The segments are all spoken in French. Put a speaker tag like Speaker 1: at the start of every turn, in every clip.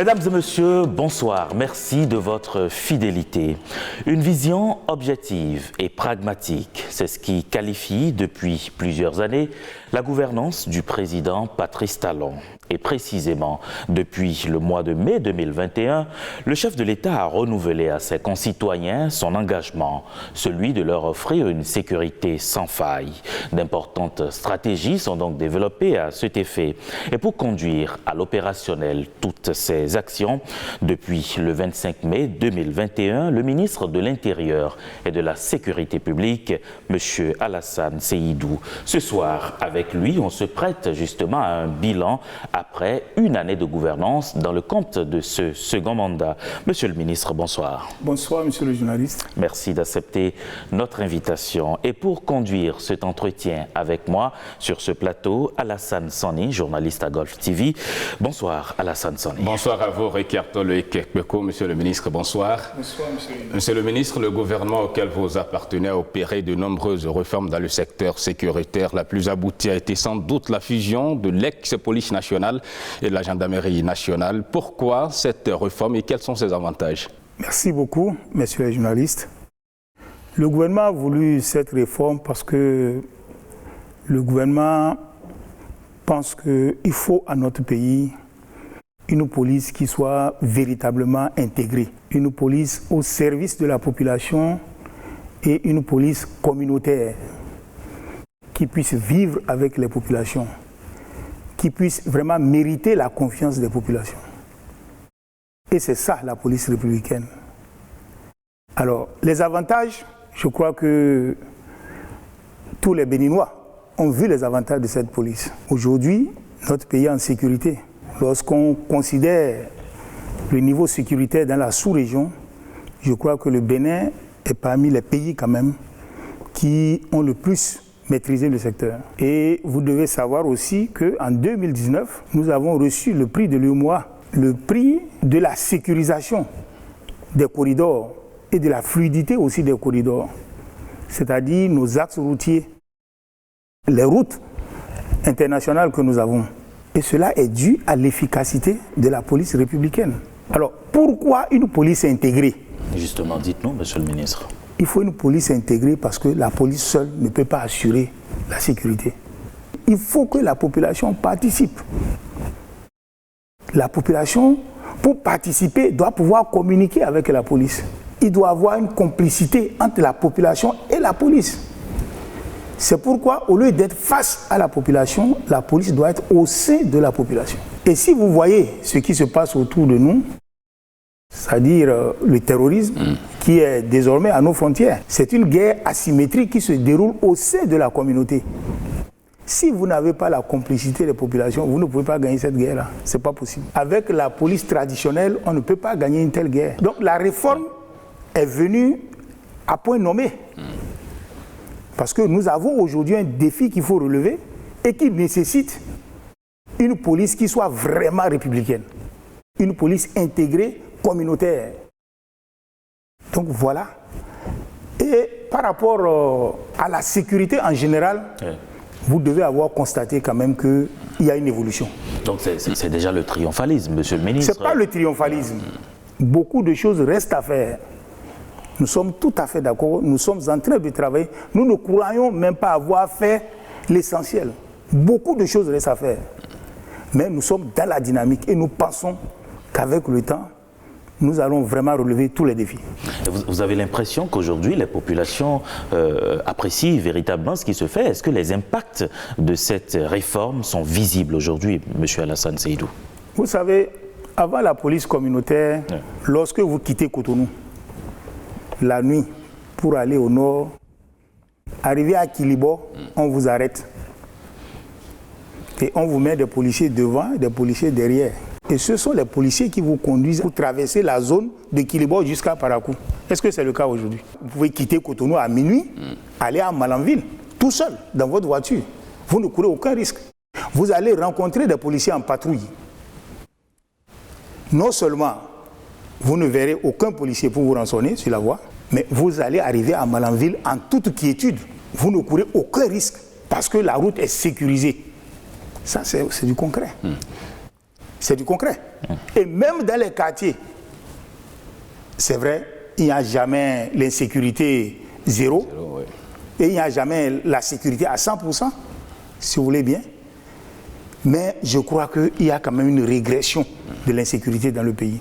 Speaker 1: Mesdames et messieurs, bonsoir. Merci de votre fidélité. Une vision objective et pragmatique, c'est ce qui qualifie depuis plusieurs années la gouvernance du président Patrice Talon. Et précisément, depuis le mois de mai 2021, le chef de l'État a renouvelé à ses concitoyens son engagement, celui de leur offrir une sécurité sans faille. D'importantes stratégies sont donc développées à cet effet. Et pour conduire à l'opérationnel toutes ces actions, depuis le 25 mai 2021, le ministre de l'Intérieur et de la Sécurité publique, M. Alassane Seydou. Ce soir, avec lui, on se prête justement à un bilan après une année de gouvernance dans le compte de ce second mandat. Monsieur le ministre, bonsoir.
Speaker 2: Bonsoir, monsieur le journaliste.
Speaker 1: Merci d'accepter notre invitation. Et pour conduire cet entretien avec moi sur ce plateau, Alassane Sani, journaliste à Golf TV. Bonsoir, Alassane Sani.
Speaker 3: Bonsoir à vous, Ricardo Loïc-Beko. Monsieur le ministre, bonsoir.
Speaker 2: Bonsoir, monsieur le ministre.
Speaker 3: Monsieur le ministre, le gouvernement auquel vous appartenez a opéré de nombreuses réformes dans le secteur sécuritaire. La plus aboutie a été sans doute la fusion de l'ex-police nationale et de la gendarmerie nationale. Pourquoi cette réforme et quels sont ses avantages?
Speaker 2: Merci beaucoup, messieurs les journalistes. Le gouvernement a voulu cette réforme parce que le gouvernement pense qu'il faut à notre pays une police qui soit véritablement intégrée, une police au service de la population et une police communautaire qui puisse vivre avec les populations, qui puisse vraiment mériter la confiance des populations. Et c'est ça la police républicaine. Alors, les avantages, je crois que tous les Béninois ont vu les avantages de cette police. Aujourd'hui, notre pays est en sécurité. Lorsqu'on considère le niveau sécuritaire dans la sous-région, je crois que le Bénin est parmi les pays quand même qui ont le plus maîtriser le secteur. Et vous devez savoir aussi qu'en 2019, nous avons reçu le prix de l'UEMOA, le prix de la sécurisation des corridors et de la fluidité aussi des corridors, c'est-à-dire nos axes routiers, les routes internationales que nous avons. Et cela est dû à l'efficacité de la police républicaine. Alors, pourquoi une police intégrée?
Speaker 1: Justement, dites-nous, monsieur le ministre.
Speaker 2: Il faut une police intégrée parce que la police seule ne peut pas assurer la sécurité. Il faut que la population participe. La population, pour participer, doit pouvoir communiquer avec la police. Il doit y avoir une complicité entre la population et la police. C'est pourquoi, au lieu d'être face à la police doit être au sein de la population. Et si vous voyez ce qui se passe autour de nous, c'est-à-dire le terrorisme qui est désormais à nos frontières. C'est une guerre asymétrique qui se déroule au sein de la communauté. Si vous n'avez pas la complicité des populations, vous ne pouvez pas gagner cette guerre-là. Ce n'est pas possible. Avec la police traditionnelle, on ne peut pas gagner une telle guerre. Donc la réforme est venue à point nommé. Parce que nous avons aujourd'hui un défi qu'il faut relever et qui nécessite une police qui soit vraiment républicaine. Une police intégrée, communautaire. Donc voilà. Et par rapport à la sécurité en général, vous devez avoir constaté quand même qu'il y a une évolution.
Speaker 1: Donc c'est déjà le triomphalisme, monsieur le ministre.
Speaker 2: Ce n'est pas le triomphalisme. Beaucoup de choses restent à faire. Nous sommes tout à fait d'accord. Nous sommes en train de travailler. Nous ne croyons même pas avoir fait l'essentiel. Beaucoup de choses restent à faire. Mais nous sommes dans la dynamique et nous pensons qu'avec le temps, nous allons vraiment relever tous les défis.
Speaker 1: Vous avez l'impression qu'aujourd'hui, les populations apprécient véritablement ce qui se fait. Est-ce que les impacts de cette réforme sont visibles aujourd'hui, M. Alassane Seydou?
Speaker 2: Vous savez, avant la police communautaire, lorsque vous quittez Cotonou, la nuit, pour aller au nord, arrivé à Kilibo, on vous arrête. Et on vous met des policiers devant et des policiers derrière. Et ce sont les policiers qui vous conduisent pour traverser la zone de Kilibo jusqu'à Parakou. Est-ce que c'est le cas aujourd'hui? Vous pouvez quitter Cotonou à minuit, aller à Malanville, tout seul, dans votre voiture. Vous ne courez aucun risque. Vous allez rencontrer des policiers en patrouille. Non seulement vous ne verrez aucun policier pour vous rançonner sur la voie, mais vous allez arriver à Malanville en toute quiétude. Vous ne courez aucun risque parce que la route est sécurisée. Ça, c'est du concret. C'est du concret. Et même dans les quartiers, c'est vrai, il n'y a jamais l'insécurité zéro,
Speaker 3: Oui.
Speaker 2: et il n'y a jamais la sécurité à 100%, si vous voulez bien. Mais je crois qu'il y a quand même une régression de l'insécurité dans le pays.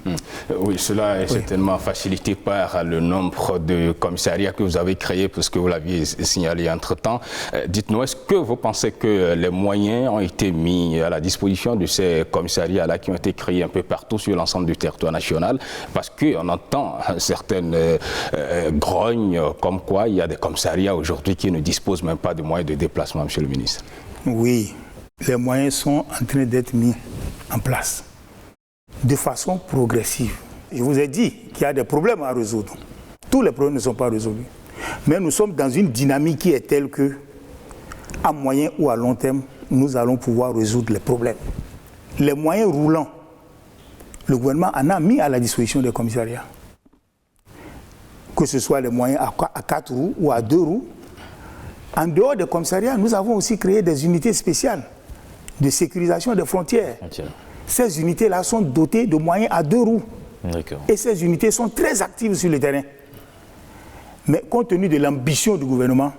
Speaker 3: Oui, cela est certainement facilité par le nombre de commissariats que vous avez créés, puisque vous l'aviez signalé entre-temps. Dites-nous, est-ce que vous pensez que les moyens ont été mis à la disposition de ces commissariats-là qui ont été créés un peu partout sur l'ensemble du territoire national? Parce qu'on entend certaines grognes comme quoi il y a des commissariats aujourd'hui qui ne disposent même pas de moyens de déplacement, monsieur le ministre.
Speaker 2: Oui. Les moyens sont en train d'être mis en place de façon progressive. Je vous ai dit qu'il y a des problèmes à résoudre. Tous les problèmes ne sont pas résolus. Mais nous sommes dans une dynamique qui est telle que, à moyen ou à long terme, nous allons pouvoir résoudre les problèmes. Les moyens roulants, le gouvernement en a mis à la disposition des commissariats. Que ce soit les moyens à 4 roues ou à 2 roues. En dehors des commissariats, nous avons aussi créé des unités spéciales de sécurisation des frontières. Ces unités-là sont dotées de moyens à 2 roues. Et ces unités sont très actives sur le terrain. Mais compte tenu de l'ambition du gouvernement,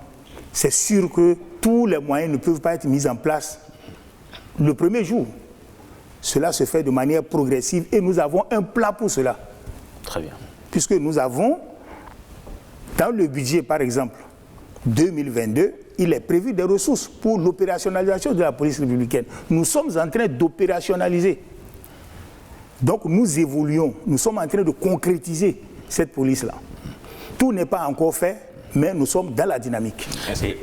Speaker 2: c'est sûr que tous les moyens ne peuvent pas être mis en place le premier jour. Cela se fait de manière progressive et nous avons un plan pour cela.
Speaker 1: Très bien.
Speaker 2: Puisque nous avons, dans le budget par exemple, 2022, il est prévu des ressources pour l'opérationnalisation de la police républicaine. Nous sommes en train d'opérationnaliser. Donc nous évoluons, nous sommes en train de concrétiser cette police-là. Tout n'est pas encore fait, mais nous sommes dans la dynamique.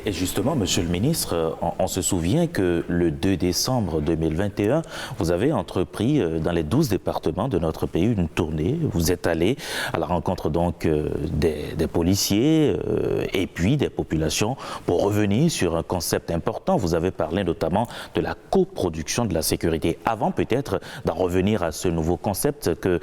Speaker 1: Et justement, monsieur le ministre, on se souvient que le 2 décembre 2021, vous avez entrepris dans les 12 départements de notre pays une tournée. Vous êtes allé à la rencontre donc des policiers et puis des populations pour revenir sur un concept important. Vous avez parlé notamment de la coproduction de la sécurité. Avant peut-être d'en revenir à ce nouveau concept que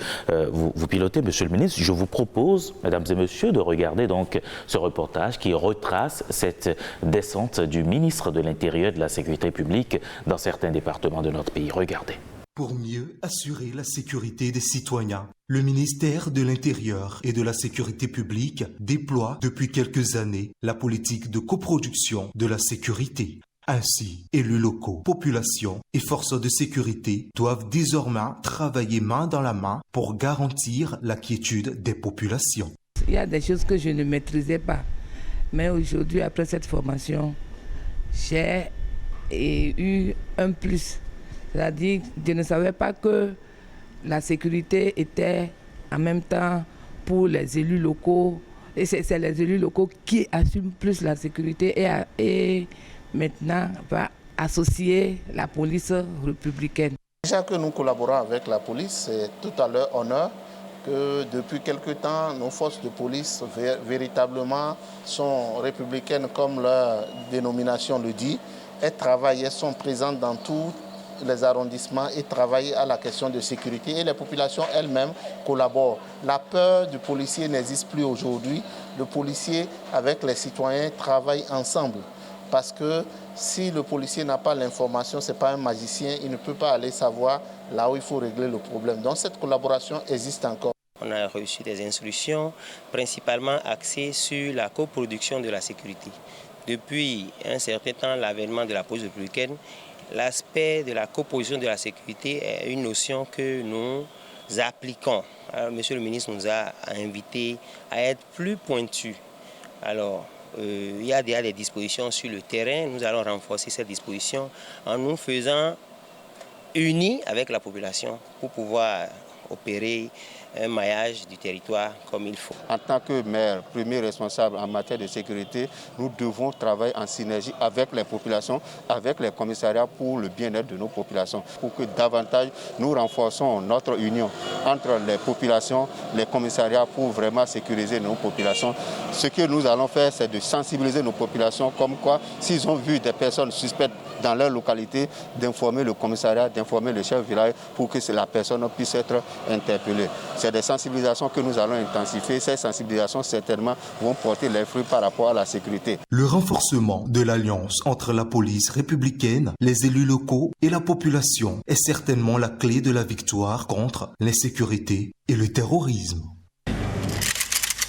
Speaker 1: vous pilotez, monsieur le ministre, je vous propose, mesdames et messieurs, de regarder donc ce reportage qui retrace cette descente du ministre de l'Intérieur et de la Sécurité publique dans certains départements de notre pays. Regardez.
Speaker 4: Pour mieux assurer la sécurité des citoyens, le ministère de l'Intérieur et de la Sécurité publique déploie depuis quelques années la politique de coproduction de la sécurité. Ainsi, élus locaux, populations et forces de sécurité doivent désormais travailler main dans la main pour garantir la quiétude des populations.
Speaker 5: Il y a des choses que je ne maîtrisais pas. Mais aujourd'hui, après cette formation, j'ai eu un plus. C'est-à-dire, je ne savais pas que la sécurité était en même temps pour les élus locaux. Et c'est les élus locaux qui assument plus la sécurité et maintenant va associer la police républicaine.
Speaker 6: Déjà que nous collaborons avec la police, c'est tout à leur honneur que depuis quelque temps, nos forces de police véritablement sont républicaines comme leur dénomination le dit. Elles travaillent, elles sont présentes dans tous les arrondissements et travaillent à la question de sécurité et les populations elles-mêmes collaborent. La peur du policier n'existe plus aujourd'hui. Le policier avec les citoyens travaillent ensemble parce que si le policier n'a pas l'information, ce n'est pas un magicien, il ne peut pas aller savoir là où il faut régler le problème. Donc cette collaboration existe encore.
Speaker 7: On a reçu des instructions principalement axées sur la coproduction de la sécurité. Depuis un certain temps, l'avènement de la police républicaine, l'aspect de la coproduction de la sécurité est une notion que nous appliquons. Alors, monsieur le ministre nous a invités à être plus pointus. Alors, il y a déjà des dispositions sur le terrain. Nous allons renforcer ces dispositions en nous faisant unis avec la population pour pouvoir opérer un maillage du territoire comme il faut.
Speaker 8: En tant que maire, premier responsable en matière de sécurité, nous devons travailler en synergie avec les populations, avec les commissariats pour le bien-être de nos populations, pour que davantage nous renforçons notre union entre les populations, les commissariats pour vraiment sécuriser nos populations. Ce que nous allons faire, c'est de sensibiliser nos populations comme quoi, s'ils ont vu des personnes suspectes dans leur localité, d'informer le commissariat, d'informer le chef de village pour que la personne puisse être interpellée. C'est des sensibilisations que nous allons intensifier. Ces sensibilisations, certainement, vont porter les fruits par rapport à la sécurité.
Speaker 4: Le renforcement de l'alliance entre la police républicaine, les élus locaux et la population est certainement la clé de la victoire contre l'insécurité et le terrorisme.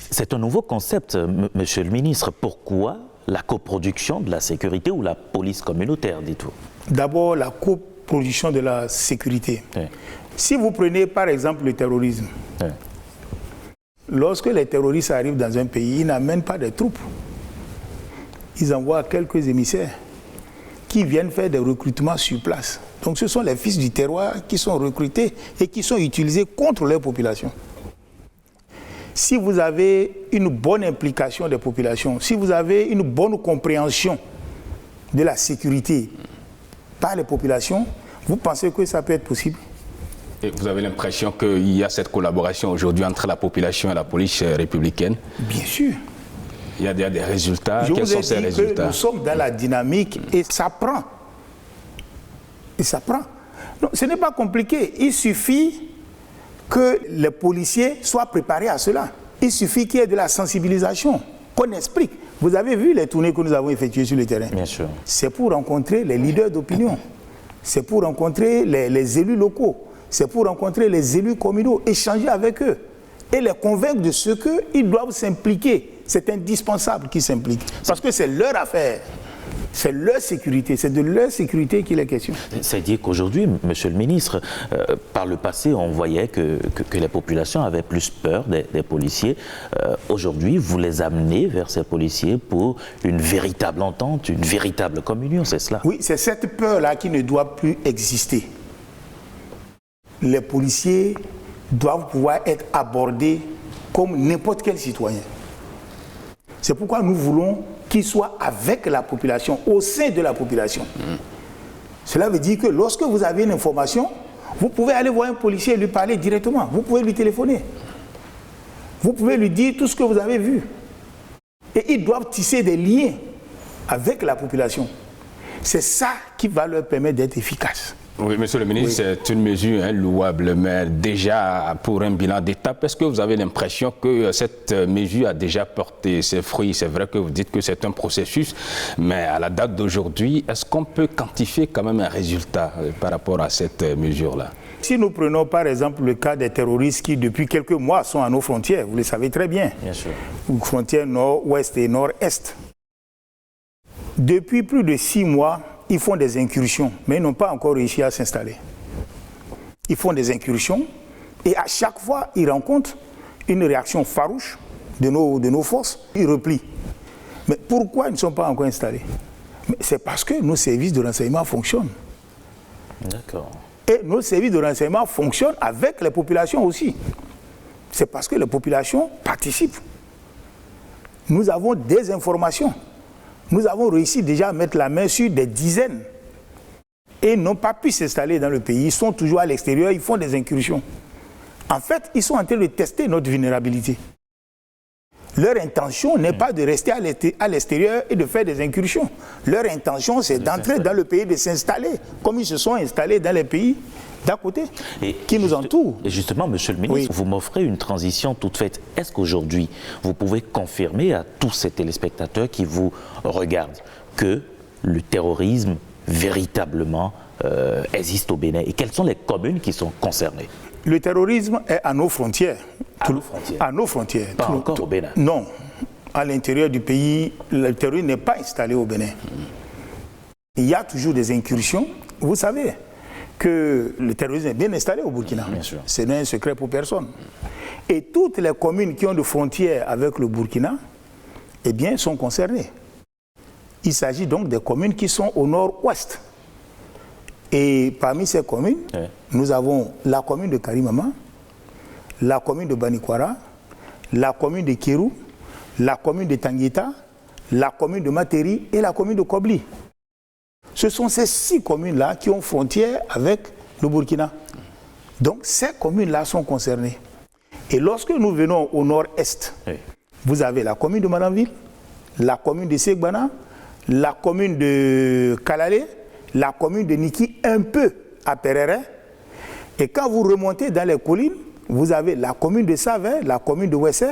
Speaker 1: C'est un nouveau concept, monsieur le ministre. Pourquoi la coproduction de la sécurité ou la police communautaire, dites-vous?
Speaker 2: D'abord, la coproduction de la sécurité.
Speaker 1: Oui.
Speaker 2: Si vous prenez par exemple le terrorisme,
Speaker 1: Oui.
Speaker 2: Lorsque les terroristes arrivent dans un pays, ils n'amènent pas des troupes. Ils envoient quelques émissaires qui viennent faire des recrutements sur place. Donc ce sont les fils du terroir qui sont recrutés et qui sont utilisés contre leur population. Si vous avez une bonne implication des populations, si vous avez une bonne compréhension de la sécurité par les populations, vous pensez que ça peut être possible?
Speaker 3: Et vous avez l'impression qu'il y a cette collaboration aujourd'hui entre la population et la police républicaine?
Speaker 2: Bien sûr.
Speaker 3: Il y a des résultats.
Speaker 2: Je
Speaker 3: Quels
Speaker 2: vous ai
Speaker 3: sont ces
Speaker 2: dit
Speaker 3: résultats?
Speaker 2: que nous sommes dans la dynamique et ça prend. Et ça prend. Non, ce n'est pas compliqué. Il suffit que les policiers soient préparés à cela. Il suffit qu'il y ait de la sensibilisation, qu'on explique. Vous avez vu les tournées que nous avons effectuées sur le terrain?
Speaker 1: Bien sûr.
Speaker 2: C'est pour rencontrer les leaders d'opinion. C'est pour rencontrer les élus locaux. C'est pour rencontrer les élus communaux, échanger avec eux et les convaincre de ce qu'ils doivent s'impliquer. C'est indispensable qu'ils s'impliquent parce que c'est leur affaire. C'est leur sécurité, c'est de leur sécurité qu'il est question.
Speaker 1: C'est-à-dire qu'aujourd'hui, monsieur le ministre, par le passé, on voyait que les populations avaient plus peur des policiers. Aujourd'hui, vous les amenez vers ces policiers pour une véritable entente, une véritable communion, c'est cela?
Speaker 2: Oui, c'est cette peur-là qui ne doit plus exister. Les policiers doivent pouvoir être abordés comme n'importe quel citoyen. C'est pourquoi nous voulons qu'ils soient avec la population, au sein de la population. Cela veut dire que lorsque vous avez une information, vous pouvez aller voir un policier et lui parler directement. Vous pouvez lui téléphoner. Vous pouvez lui dire tout ce que vous avez vu. Et ils doivent tisser des liens avec la population. C'est ça qui va leur permettre d'être efficaces.
Speaker 3: Oui, monsieur le ministre, oui. C'est une mesure louable, mais déjà pour un bilan d'étape, est-ce que vous avez l'impression que cette mesure a déjà porté ses fruits? C'est vrai que vous dites que c'est un processus, mais à la date d'aujourd'hui, est-ce qu'on peut quantifier quand même un résultat par rapport à cette mesure-là?
Speaker 2: Si nous prenons par exemple le cas des terroristes qui depuis quelques mois sont à nos frontières, vous le savez très bien,
Speaker 1: sûr.
Speaker 2: Frontières nord-ouest et nord-est. Depuis plus de 6 mois, ils font des incursions, mais ils n'ont pas encore réussi à s'installer. Ils font des incursions et à chaque fois, ils rencontrent une réaction farouche de nos forces. Ils replient. Mais pourquoi ils ne sont pas encore installés? C'est parce que nos services de renseignement fonctionnent.
Speaker 1: D'accord.
Speaker 2: Et nos services de renseignement fonctionnent avec les populations aussi. C'est parce que les populations participent. Nous avons des informations. Nous avons réussi déjà à mettre la main sur des dizaines et n'ont pas pu s'installer dans le pays. Ils sont toujours à l'extérieur, ils font des incursions. En fait, ils sont en train de tester notre vulnérabilité. Leur intention n'est pas de rester à l'extérieur et de faire des incursions. Leur intention, c'est d'entrer dans le pays, de s'installer, comme ils se sont installés dans les pays d'à côté, qui nous entourent.
Speaker 1: Et justement, monsieur le ministre, vous m'offrez une transition toute faite. Est-ce qu'aujourd'hui, vous pouvez confirmer à tous ces téléspectateurs qui vous regardent que le terrorisme véritablement existe au Bénin? Et quelles sont les communes qui sont concernées?
Speaker 2: Le terrorisme est à nos frontières.
Speaker 1: À nos frontières?
Speaker 2: À nos frontières.
Speaker 1: Pas encore au Bénin?
Speaker 2: Non. À l'intérieur du pays, le terrorisme n'est pas installé au Bénin. Il y a toujours des incursions. Vous savez que le terrorisme est bien installé au Burkina. Ce n'est un secret pour personne. Et toutes les communes qui ont des frontières avec le Burkina, eh bien, sont concernées. Il s'agit donc des communes qui sont au nord-ouest. Et parmi ces communes, nous avons la commune de Karimama, la commune de Banikwara, la commune de Kérou, la commune de Tanguita, la commune de Materi et la commune de Kobli. Ce sont ces 6 communes-là qui ont frontière avec le Burkina. Donc ces communes-là sont concernées. Et lorsque nous venons au nord-est, vous avez la commune de Malanville, la commune de Segbana, la commune de Kalale, la commune de Niki, un peu à Perere. Et quand vous remontez dans les collines, vous avez la commune de Savin, la commune de Ouessé,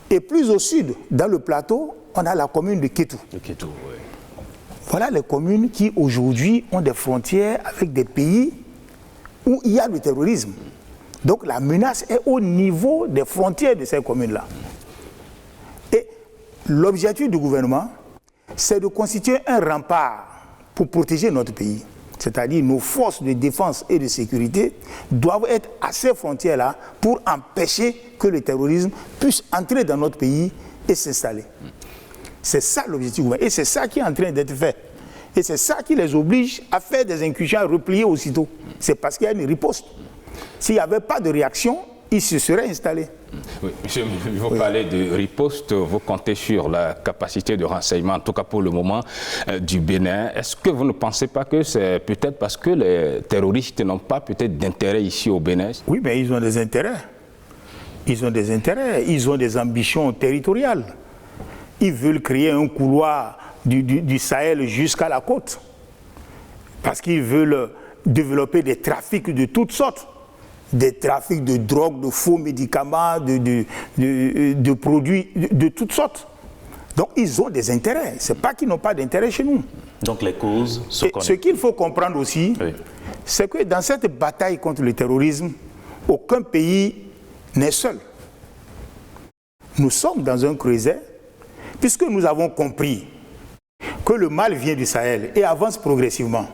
Speaker 2: et plus au sud, dans le plateau, on a la commune de Kétou. Voilà les communes qui aujourd'hui ont des frontières avec des pays où il y a le terrorisme. Donc la menace est au niveau des frontières de ces communes-là. Et l'objectif du gouvernement, c'est de constituer un rempart pour protéger notre pays. C'est-à-dire nos forces de défense et de sécurité doivent être à ces frontières-là pour empêcher que le terrorisme puisse entrer dans notre pays et s'installer. C'est ça l'objectif du gouvernement. Et c'est ça qui est en train d'être fait. Et c'est ça qui les oblige à faire des incursions, à replier aussitôt. C'est parce qu'il y a une riposte. S'il n'y avait pas de réaction, ils se seraient installés.
Speaker 3: Oui, monsieur, vous parlez de riposte, vous comptez sur la capacité de renseignement, en tout cas pour le moment, du Bénin. Est-ce que vous ne pensez pas que c'est peut-être parce que les terroristes n'ont pas peut-être d'intérêt ici au Bénin?
Speaker 2: Oui, mais ils ont des intérêts. Ils ont des intérêts, ils ont des ambitions territoriales. Ils veulent créer un couloir du Sahel jusqu'à la côte. Parce qu'ils veulent développer des trafics de toutes sortes. Des trafics de drogue, de faux médicaments, de produits de toutes sortes. Donc ils ont des intérêts. Ce n'est pas qu'ils n'ont pas d'intérêt chez nous.
Speaker 1: Donc les causes se connaissent.
Speaker 2: Ce qu'il faut comprendre aussi, c'est que dans cette bataille contre le terrorisme, aucun pays n'est seul. Nous sommes dans un creuset, puisque nous avons compris que le mal vient du Sahel et avance progressivement.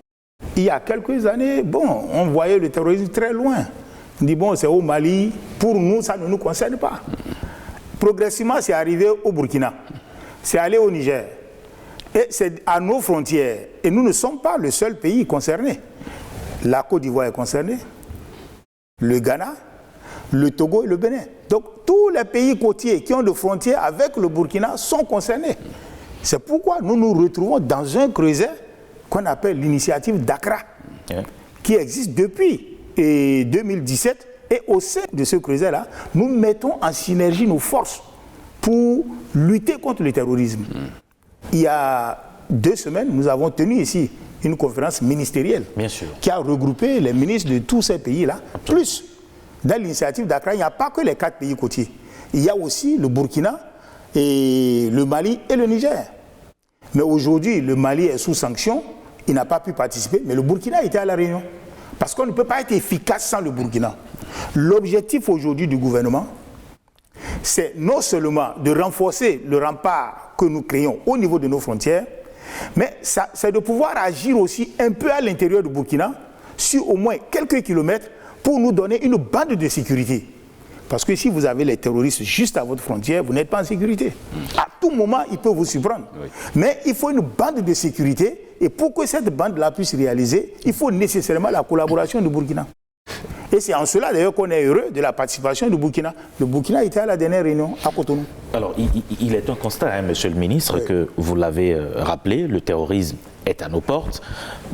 Speaker 2: Il y a quelques années, on voyait le terrorisme très loin. On dit, c'est au Mali, pour nous, ça ne nous concerne pas. Progressivement, c'est arrivé au Burkina, c'est allé au Niger, et c'est à nos frontières. Et nous ne sommes pas le seul pays concerné. La Côte d'Ivoire est concernée, le Ghana, le Togo et le Bénin. Donc, tous les pays côtiers qui ont des frontières avec le Burkina sont concernés. C'est pourquoi nous nous retrouvons dans un creuset qu'on appelle l'initiative d'Accra, qui existe depuis 2017, et au sein de ce creuset-là, nous mettons en synergie nos forces pour lutter contre le terrorisme. Il y a 2 semaines, nous avons tenu ici une conférence ministérielle qui a regroupé les ministres de tous ces pays-là. Plus, dans l'initiative d'Accra, il n'y a pas que les 4 pays côtiers. Il y a aussi le Burkina, et le Mali et le Niger. Mais aujourd'hui, le Mali est sous sanction, il n'a pas pu participer, mais le Burkina était à la réunion. Parce qu'on ne peut pas être efficace sans le Burkina. L'objectif aujourd'hui du gouvernement, c'est non seulement de renforcer le rempart que nous créons au niveau de nos frontières, mais c'est de pouvoir agir aussi un peu à l'intérieur du Burkina, sur au moins quelques kilomètres, pour nous donner une bande de sécurité. Parce que si vous avez les terroristes juste à votre frontière, vous n'êtes pas en sécurité. À tout moment, ils peuvent vous surprendre. Mais il faut une bande de sécurité, et pour que cette bande-là puisse réaliser, il faut nécessairement la collaboration du Burkina. Et c'est en cela d'ailleurs qu'on est heureux de la participation du Burkina. Le Burkina était à la dernière réunion à Cotonou.
Speaker 1: Alors, il est un constat, monsieur le ministre, que vous l'avez rappelé, le terrorisme est à nos portes.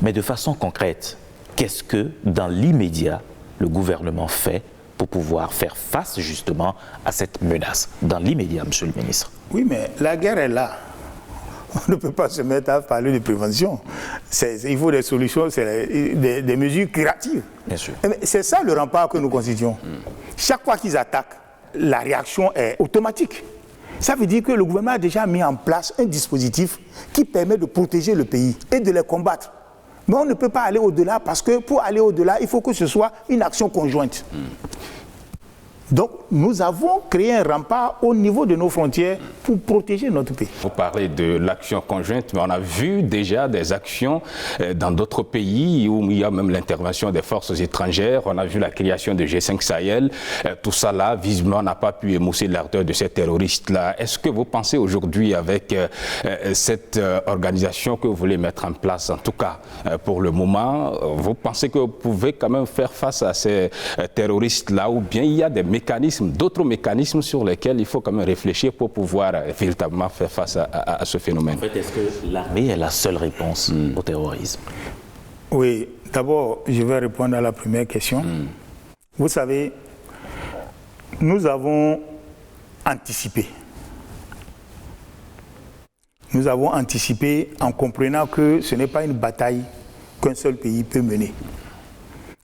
Speaker 1: Mais de façon concrète, qu'est-ce que, dans l'immédiat, le gouvernement fait pour pouvoir faire face justement à cette menace, dans l'immédiat, monsieur le ministre?
Speaker 2: Oui, mais la guerre est là. On ne peut pas se mettre à parler de prévention. Il faut des solutions, des mesures curatives.
Speaker 1: Bien sûr.
Speaker 2: C'est ça le rempart que nous constituons. Chaque fois qu'ils attaquent, la réaction est automatique. Ça veut dire que le gouvernement a déjà mis en place un dispositif qui permet de protéger le pays et de les combattre. Mais on ne peut pas aller au-delà parce que pour aller au-delà, il faut que ce soit une action conjointe. Donc, nous avons créé un rempart au niveau de nos frontières pour protéger notre pays.
Speaker 3: Vous parlez de l'action conjointe, mais on a vu déjà des actions dans d'autres pays où il y a même l'intervention des forces étrangères. On a vu la création de G5 Sahel. Tout ça là, visiblement, n'a pas pu émousser l'ardeur de ces terroristes-là. Est-ce que vous pensez aujourd'hui, avec cette organisation que vous voulez mettre en place, en tout cas pour le moment, vous pensez que vous pouvez quand même faire face à ces terroristes-là, ou bien il y a des d'autres mécanismes sur lesquels il faut quand même réfléchir pour pouvoir véritablement faire face à ce phénomène?
Speaker 1: En fait, est-ce que l'armée est la seule réponse au terrorisme?
Speaker 2: Oui, d'abord, je vais répondre à la première question. Vous savez, nous avons anticipé. Nous avons anticipé en comprenant que ce n'est pas une bataille qu'un seul pays peut mener.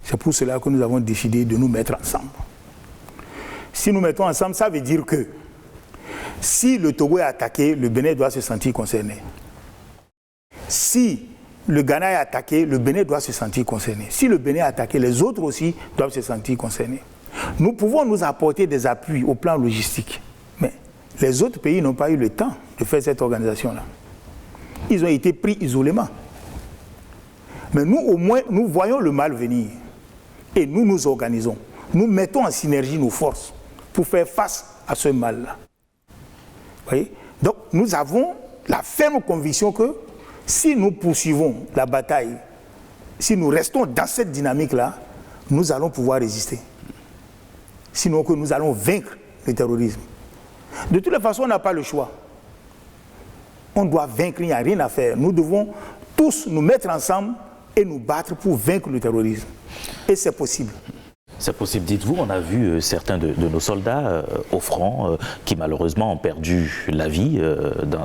Speaker 2: C'est pour cela que nous avons décidé de nous mettre ensemble. Si nous mettons ensemble, ça veut dire que si le Togo est attaqué, le Bénin doit se sentir concerné. Si le Ghana est attaqué, le Bénin doit se sentir concerné. Si le Bénin est attaqué, les autres aussi doivent se sentir concernés. Nous pouvons nous apporter des appuis au plan logistique, mais les autres pays n'ont pas eu le temps de faire cette organisation-là. Ils ont été pris isolément. Mais nous, au moins, nous voyons le mal venir et nous nous organisons. Nous mettons en synergie nos forces pour faire face à ce mal-là. Vous voyez? Donc, nous avons la ferme conviction que si nous poursuivons la bataille, si nous restons dans cette dynamique-là, nous allons pouvoir résister. Sinon que nous allons vaincre le terrorisme. De toutes les façons, on n'a pas le choix. On doit vaincre, il n'y a rien à faire. Nous devons tous nous mettre ensemble et nous battre pour vaincre le terrorisme. Et c'est possible.
Speaker 1: C'est possible, dites-vous. On a vu certains de nos soldats au front qui malheureusement ont perdu la vie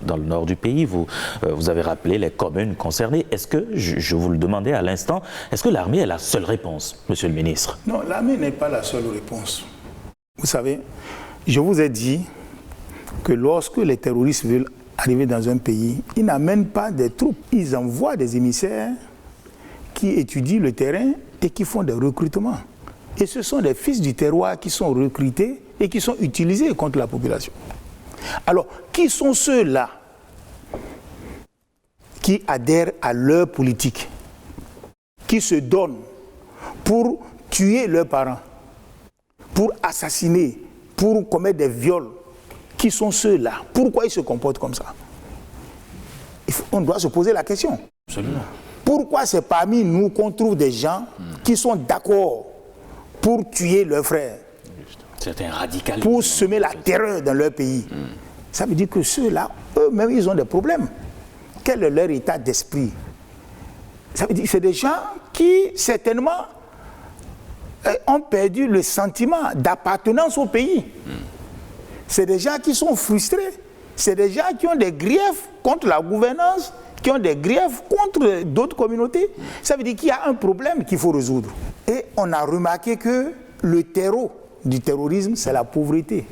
Speaker 1: dans le nord du pays. Vous avez rappelé les communes concernées. Est-ce que, je vous le demandais à l'instant, est-ce que l'armée est la seule réponse, monsieur le ministre?
Speaker 2: Non, l'armée n'est pas la seule réponse. Vous savez, je vous ai dit que lorsque les terroristes veulent arriver dans un pays, ils n'amènent pas des troupes. Ils envoient des émissaires qui étudient le terrain et qui font des recrutements. Et ce sont des fils du terroir qui sont recrutés et qui sont utilisés contre la population. Alors, qui sont ceux-là qui adhèrent à leur politique, qui se donnent pour tuer leurs parents, pour assassiner, pour commettre des viols? Qui sont ceux-là? Pourquoi ils se comportent comme ça? On doit se poser la question.
Speaker 1: Absolument.
Speaker 2: Pourquoi c'est parmi nous qu'on trouve des gens qui sont d'accord pour tuer leurs frères,
Speaker 1: certains radicaux,
Speaker 2: pour semer la terreur dans leur pays? Ça veut dire que ceux-là, eux-mêmes, ils ont des problèmes. Quel est leur état d'esprit? Ça veut dire que c'est des gens qui, certainement, ont perdu le sentiment d'appartenance au pays. C'est des gens qui sont frustrés. C'est des gens qui ont des griefs contre la gouvernance, qui ont des griefs contre d'autres communautés. Ça veut dire qu'il y a un problème qu'il faut résoudre. Et on a remarqué que le terreau du terrorisme, c'est la pauvreté,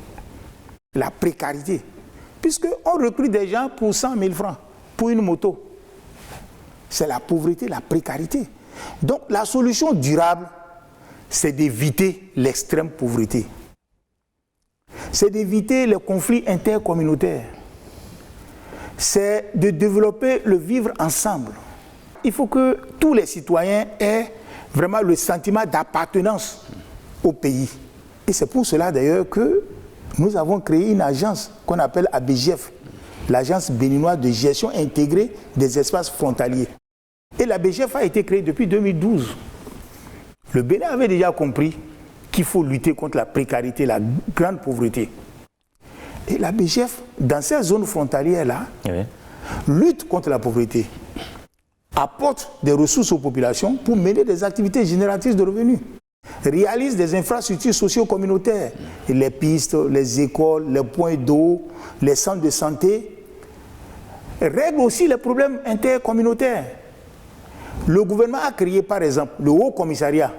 Speaker 2: la précarité. Puisqu'on recrute des gens pour 100 000 francs, pour une moto. C'est la pauvreté, la précarité. Donc la solution durable, c'est d'éviter l'extrême pauvreté. C'est d'éviter les conflits intercommunautaires. C'est de développer le vivre ensemble. Il faut que tous les citoyens aient vraiment le sentiment d'appartenance au pays. Et c'est pour cela d'ailleurs que nous avons créé une agence qu'on appelle ABGF, l'Agence béninoise de gestion intégrée des espaces frontaliers. Et l'ABGF a été créée depuis 2012. Le Bénin avait déjà compris qu'il faut lutter contre la précarité, la grande pauvreté. Et la BGF, dans ces zones frontalières-là, lutte contre la pauvreté, apporte des ressources aux populations pour mener des activités génératrices de revenus, réalise des infrastructures socio-communautaires, les pistes, les écoles, les points d'eau, les centres de santé, règle aussi les problèmes intercommunautaires. Le gouvernement a créé par exemple le Haut Commissariat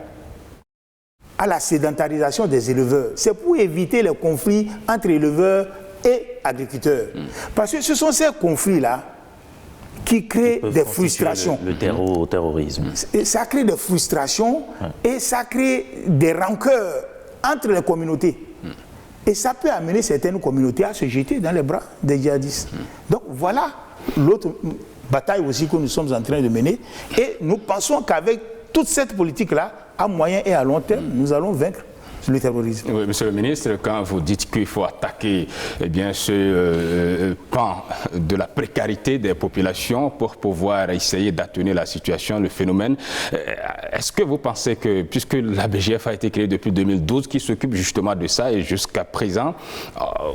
Speaker 2: à la sédentarisation des éleveurs. C'est pour éviter les conflits entre éleveurs et agriculteurs. Parce que ce sont ces conflits-là qui créent des frustrations.
Speaker 1: Le terrorisme.
Speaker 2: Et ça crée des frustrations et ça crée des rancœurs entre les communautés. Et ça peut amener certaines communautés à se jeter dans les bras des djihadistes. Donc voilà l'autre bataille aussi que nous sommes en train de mener. Et nous pensons qu'avec toute cette politique-là, à moyen et à long terme, nous allons vaincre le terrorisme.
Speaker 3: Oui, monsieur le ministre, quand vous dites qu'il faut attaquer ce pan de la précarité des populations pour pouvoir essayer d'atténuer la situation, le phénomène, est-ce que vous pensez que, puisque la BGF a été créée depuis 2012, qui s'occupe justement de ça, et jusqu'à présent,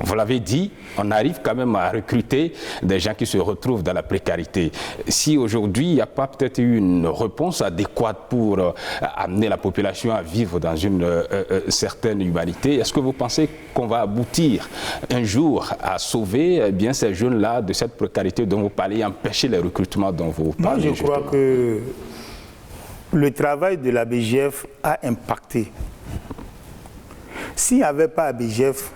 Speaker 3: vous l'avez dit, on arrive quand même à recruter des gens qui se retrouvent dans la précarité. Si aujourd'hui, il n'y a pas peut-être eu une réponse adéquate pour amener la population à vivre dans une certaine humanité, est-ce que vous pensez qu'on va aboutir un jour à sauver ces jeunes-là de cette précarité dont vous parlez, empêcher les recrutements dont vous parlez?
Speaker 2: Moi, je crois que le travail de la BGF a impacté. S'il n'y avait pas ABGF,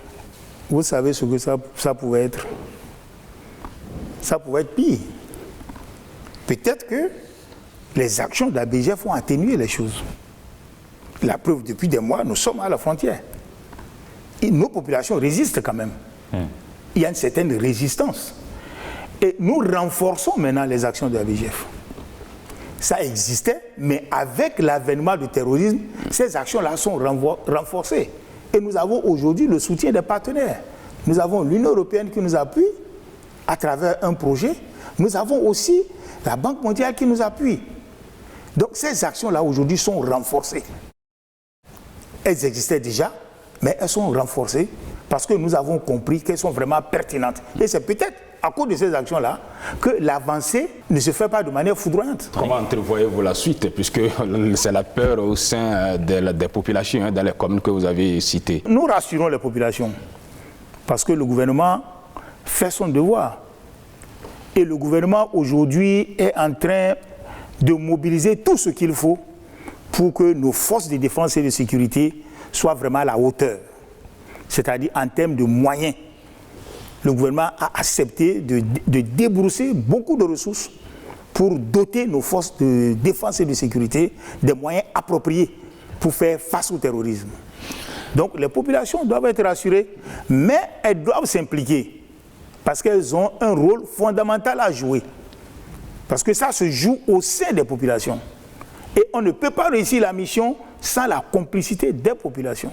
Speaker 2: vous savez ce que ça pouvait être. Ça pouvait être pire. Peut-être que les actions d'ABGF ont atténué les choses. La preuve, depuis des mois, nous sommes à la frontière. Et nos populations résistent quand même. Il y a une certaine résistance. Et nous renforçons maintenant les actions de l'ABGF. Ça existait, mais avec l'avènement du terrorisme, ces actions-là sont renforcées. Et nous avons aujourd'hui le soutien des partenaires. Nous avons l'Union européenne qui nous appuie à travers un projet. Nous avons aussi la Banque mondiale qui nous appuie. Donc ces actions-là aujourd'hui sont renforcées. Elles existaient déjà, mais elles sont renforcées parce que nous avons compris qu'elles sont vraiment pertinentes. Et c'est peut-être à cause de ces actions-là que l'avancée ne se fait pas de manière foudroyante.
Speaker 3: Comment entrevoyez-vous la suite, puisque c'est la peur au sein des populations, dans les communes que vous avez citées?
Speaker 2: Nous rassurons les populations parce que le gouvernement fait son devoir. Et le gouvernement aujourd'hui est en train de mobiliser tout ce qu'il faut pour que nos forces de défense et de sécurité soient vraiment à la hauteur. C'est-à-dire en termes de moyens. Le gouvernement a accepté de débrousser beaucoup de ressources pour doter nos forces de défense et de sécurité des moyens appropriés pour faire face au terrorisme. Donc les populations doivent être rassurées, mais elles doivent s'impliquer parce qu'elles ont un rôle fondamental à jouer. Parce que ça se joue au sein des populations. Et on ne peut pas réussir la mission sans la complicité des populations.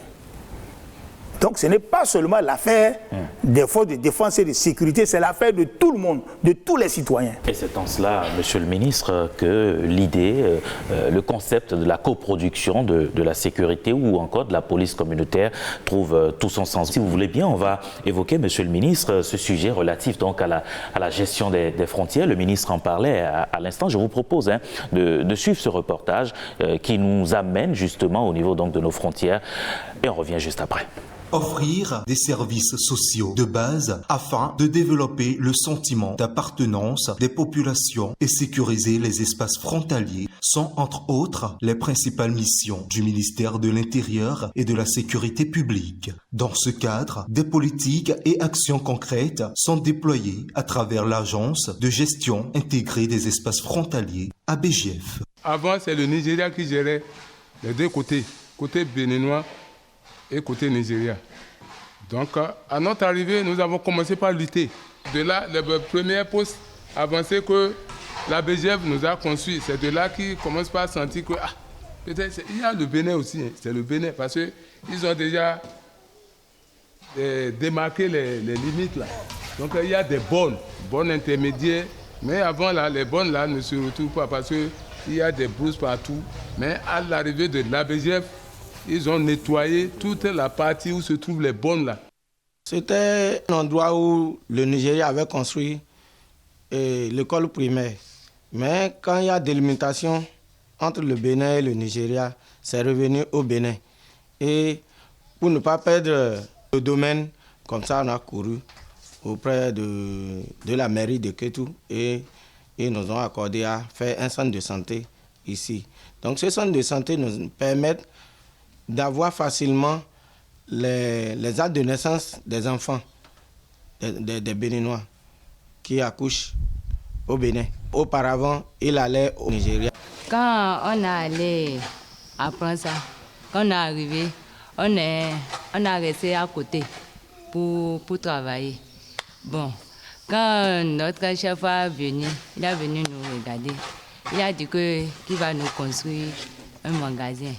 Speaker 2: Donc ce n'est pas seulement l'affaire des forces de défense et de sécurité, c'est l'affaire de tout le monde, de tous les citoyens.
Speaker 1: Et c'est en cela, Monsieur le Ministre, que l'idée, le concept de la coproduction de la sécurité ou encore de la police communautaire trouve tout son sens. Si vous voulez bien, on va évoquer, Monsieur le Ministre, ce sujet relatif donc à la gestion des frontières. Le ministre en parlait à l'instant. Je vous propose de suivre ce reportage qui nous amène justement au niveau donc de nos frontières et on revient juste après.
Speaker 4: Offrir des services sociaux de base afin de développer le sentiment d'appartenance des populations et sécuriser les espaces frontaliers sont entre autres les principales missions du ministère de l'Intérieur et de la Sécurité publique. Dans ce cadre, des politiques et actions concrètes sont déployées à travers l'Agence de gestion intégrée des espaces frontaliers, ABGF.
Speaker 9: Avant, c'est le Nigeria qui gérait les deux côtés, côté béninois et côté Nigeria. Donc, à notre arrivée, nous avons commencé par lutter. De là, le premier poste avancé que la BGF nous a construit, c'est de là qu'ils commencent par sentir que peut-être il y a le Bénin aussi, c'est le Bénin, parce qu'ils ont déjà démarqué les limites là. Donc, il y a des bornes intermédiaires, mais avant là, les bornes là ne se retrouvent pas parce qu'il y a des brousses partout. Mais à l'arrivée de la BGF, ils ont nettoyé toute la partie où se trouvent les bornes là.
Speaker 10: C'était un endroit où le Nigeria avait construit l'école primaire. Mais quand il y a délimitation entre le Bénin et le Nigeria, c'est revenu au Bénin. Et pour ne pas perdre le domaine, comme ça on a couru auprès de la mairie de Kétou et ils nous ont accordé à faire un centre de santé ici. Donc ce centre de santé nous permet d'avoir facilement les actes de naissance des enfants, des Béninois qui accouchent au Bénin. Auparavant, il allait au Nigeria.
Speaker 11: Quand on a allé apprendre ça, quand on est arrivé, on a resté à côté pour travailler. Bon, quand notre chef est venu, il est venu nous regarder. Il a dit qu'il va nous construire un magasin.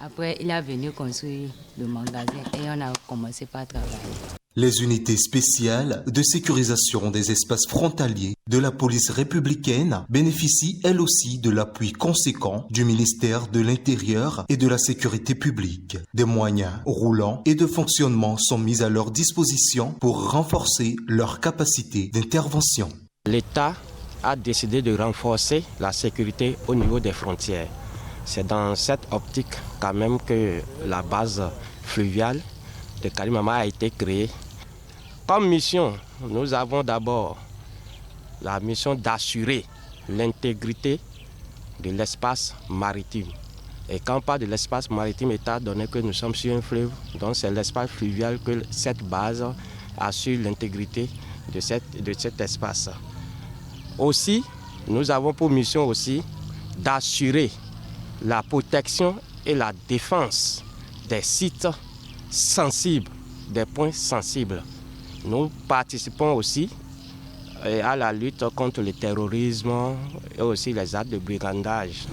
Speaker 11: Après, il est venu construire le magasin et on a commencé par travailler.
Speaker 4: Les unités spéciales de sécurisation des espaces frontaliers de la police républicaine bénéficient elles aussi de l'appui conséquent du ministère de l'Intérieur et de la Sécurité publique. Des moyens roulants et de fonctionnement sont mis à leur disposition pour renforcer leur capacité d'intervention.
Speaker 12: L'État a décidé de renforcer la sécurité au niveau des frontières. C'est dans cette optique quand même que la base fluviale de Kalimama a été créée. Comme mission, nous avons d'abord la mission d'assurer l'intégrité de l'espace maritime. Et quand on parle de l'espace maritime, étant donné que nous sommes sur un fleuve, donc c'est l'espace fluvial que cette base assure l'intégrité de cet espace. Aussi, nous avons pour mission aussi d'assurer la protection et la défense des sites sensibles, des points sensibles. Nous participons aussi à la lutte contre le terrorisme et aussi les actes de brigandage.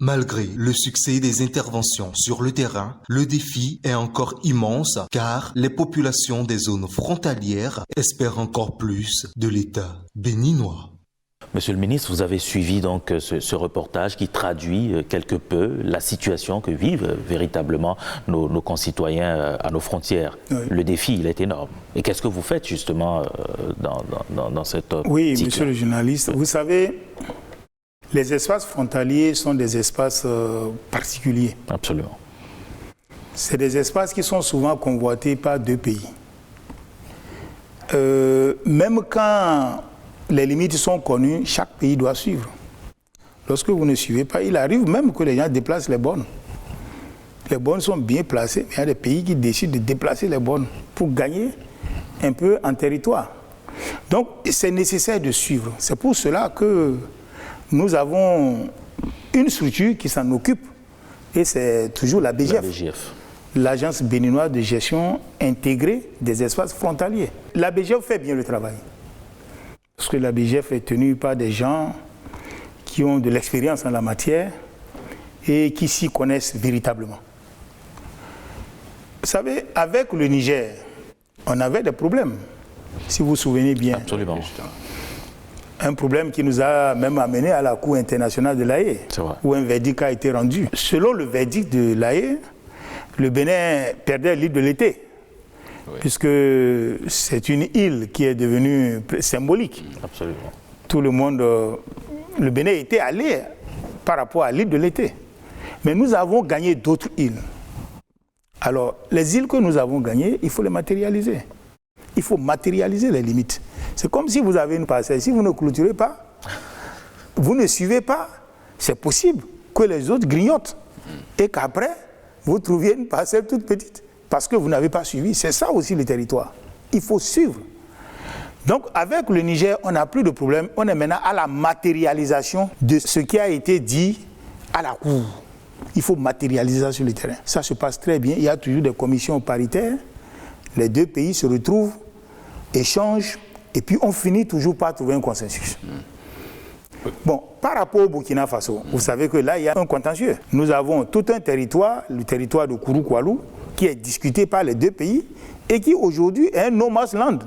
Speaker 4: Malgré le succès des interventions sur le terrain, le défi est encore immense car les populations des zones frontalières espèrent encore plus de l'État béninois.
Speaker 1: Monsieur le ministre, vous avez suivi donc ce reportage qui traduit quelque peu la situation que vivent véritablement nos concitoyens à nos frontières. Oui. Le défi, il est énorme. Et qu'est-ce que vous faites justement dans cette optique?
Speaker 2: Oui, monsieur le journaliste, vous savez, les espaces frontaliers sont des espaces particuliers.
Speaker 1: Absolument.
Speaker 2: C'est des espaces qui sont souvent convoités par deux pays. Même quand les limites sont connues, chaque pays doit suivre. Lorsque vous ne suivez pas, il arrive même que les gens déplacent les bornes. Les bornes sont bien placées, mais il y a des pays qui décident de déplacer les bornes pour gagner un peu en territoire. Donc, c'est nécessaire de suivre. C'est pour cela que nous avons une structure qui s'en occupe, et c'est toujours la BGF. L'Agence béninoise de gestion intégrée des espaces frontaliers. La BGF fait bien le travail. Parce que la BGF est tenue par des gens qui ont de l'expérience en la matière et qui s'y connaissent véritablement. Vous savez, avec le Niger, on avait des problèmes, si vous vous souvenez bien.
Speaker 1: Absolument.
Speaker 2: Un problème qui nous a même amené à la Cour internationale de l'Haye, où un verdict a été rendu. Selon le verdict de l'Haye, le Bénin perdait l'île de l'été. Oui. Puisque c'est une île qui est devenue symbolique.
Speaker 1: Absolument.
Speaker 2: Tout le monde, le Bénin était allé par rapport à l'île de l'été. Mais nous avons gagné d'autres îles. Alors, les îles que nous avons gagnées, il faut les matérialiser. Il faut matérialiser les limites. C'est comme si vous avez une parcelle. Si vous ne clôturez pas, vous ne suivez pas, c'est possible que les autres grignotent. Et qu'après, vous trouviez une parcelle toute petite. Parce que vous n'avez pas suivi. C'est ça aussi le territoire. Il faut suivre. Donc, avec le Niger, on n'a plus de problème. On est maintenant à la matérialisation de ce qui a été dit à la Cour. Il faut matérialiser ça sur le terrain. Ça se passe très bien. Il y a toujours des commissions paritaires. Les deux pays se retrouvent, échangent, et puis on finit toujours par trouver un consensus. Bon, par rapport au Burkina Faso, vous savez que là, il y a un contentieux. Nous avons tout un territoire, le territoire de Kourou-Koualou, qui est discuté par les deux pays et qui aujourd'hui est un no man's land,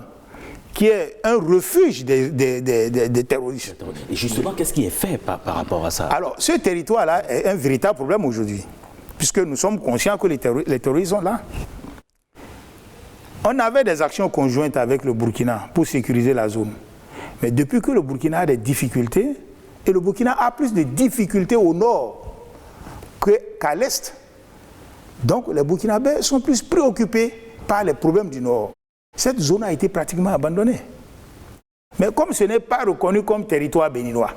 Speaker 2: qui est un refuge des terroristes.
Speaker 1: Et justement, qu'est-ce qui est fait par rapport à ça?
Speaker 2: Alors, ce territoire-là est un véritable problème aujourd'hui, puisque nous sommes conscients que les terroristes sont là. On avait des actions conjointes avec le Burkina pour sécuriser la zone. Mais depuis que le Burkina a des difficultés, et le Burkina a plus de difficultés au nord qu'à l'est, donc les Burkinabés sont plus préoccupés par les problèmes du nord. Cette zone a été pratiquement abandonnée. Mais comme ce n'est pas reconnu comme territoire béninois,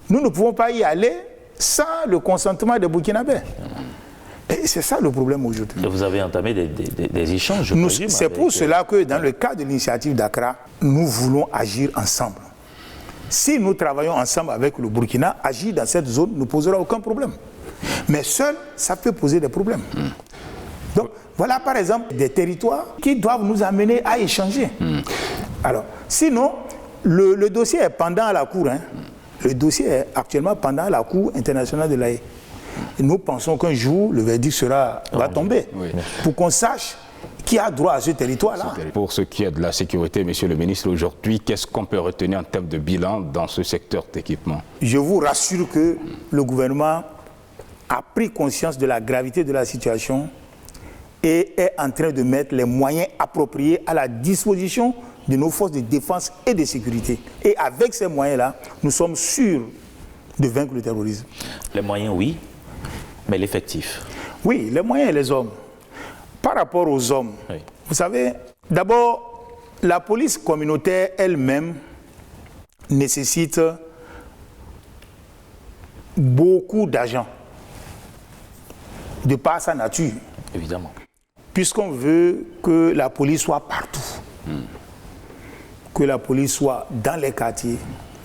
Speaker 2: nous ne pouvons pas y aller sans le consentement des Burkinabés. Et c'est ça le problème aujourd'hui.
Speaker 1: Et vous avez entamé des échanges,
Speaker 2: c'est pour cela que dans le cadre de l'initiative d'Accra, nous voulons agir ensemble. Si nous travaillons ensemble avec le Burkina, agir dans cette zone ne posera aucun problème. Mais seul, ça peut poser des problèmes. Donc, voilà par exemple des territoires qui doivent nous amener à échanger. Alors, sinon, le dossier est pendant à la Cour. Le dossier est actuellement pendant à la Cour internationale de l'Haye. Nous pensons qu'un jour, le verdict va tomber, pour qu'on sache qui a droit à ce territoire-là.
Speaker 3: Pour ce qui est de la sécurité, monsieur le ministre, aujourd'hui, qu'est-ce qu'on peut retenir en termes de bilan dans ce secteur d'équipement?
Speaker 2: Je vous rassure que le gouvernement a pris conscience de la gravité de la situation et est en train de mettre les moyens appropriés à la disposition de nos forces de défense et de sécurité. Et avec ces moyens-là, nous sommes sûrs de vaincre le terrorisme.
Speaker 1: Les moyens, oui, mais l'effectif?
Speaker 2: Oui, les moyens et les hommes. Par rapport aux hommes, vous savez, d'abord, la police communautaire elle-même nécessite beaucoup d'agents. de par sa nature.
Speaker 1: Évidemment.
Speaker 2: Puisqu'on veut que la police soit partout. Que la police soit dans les quartiers,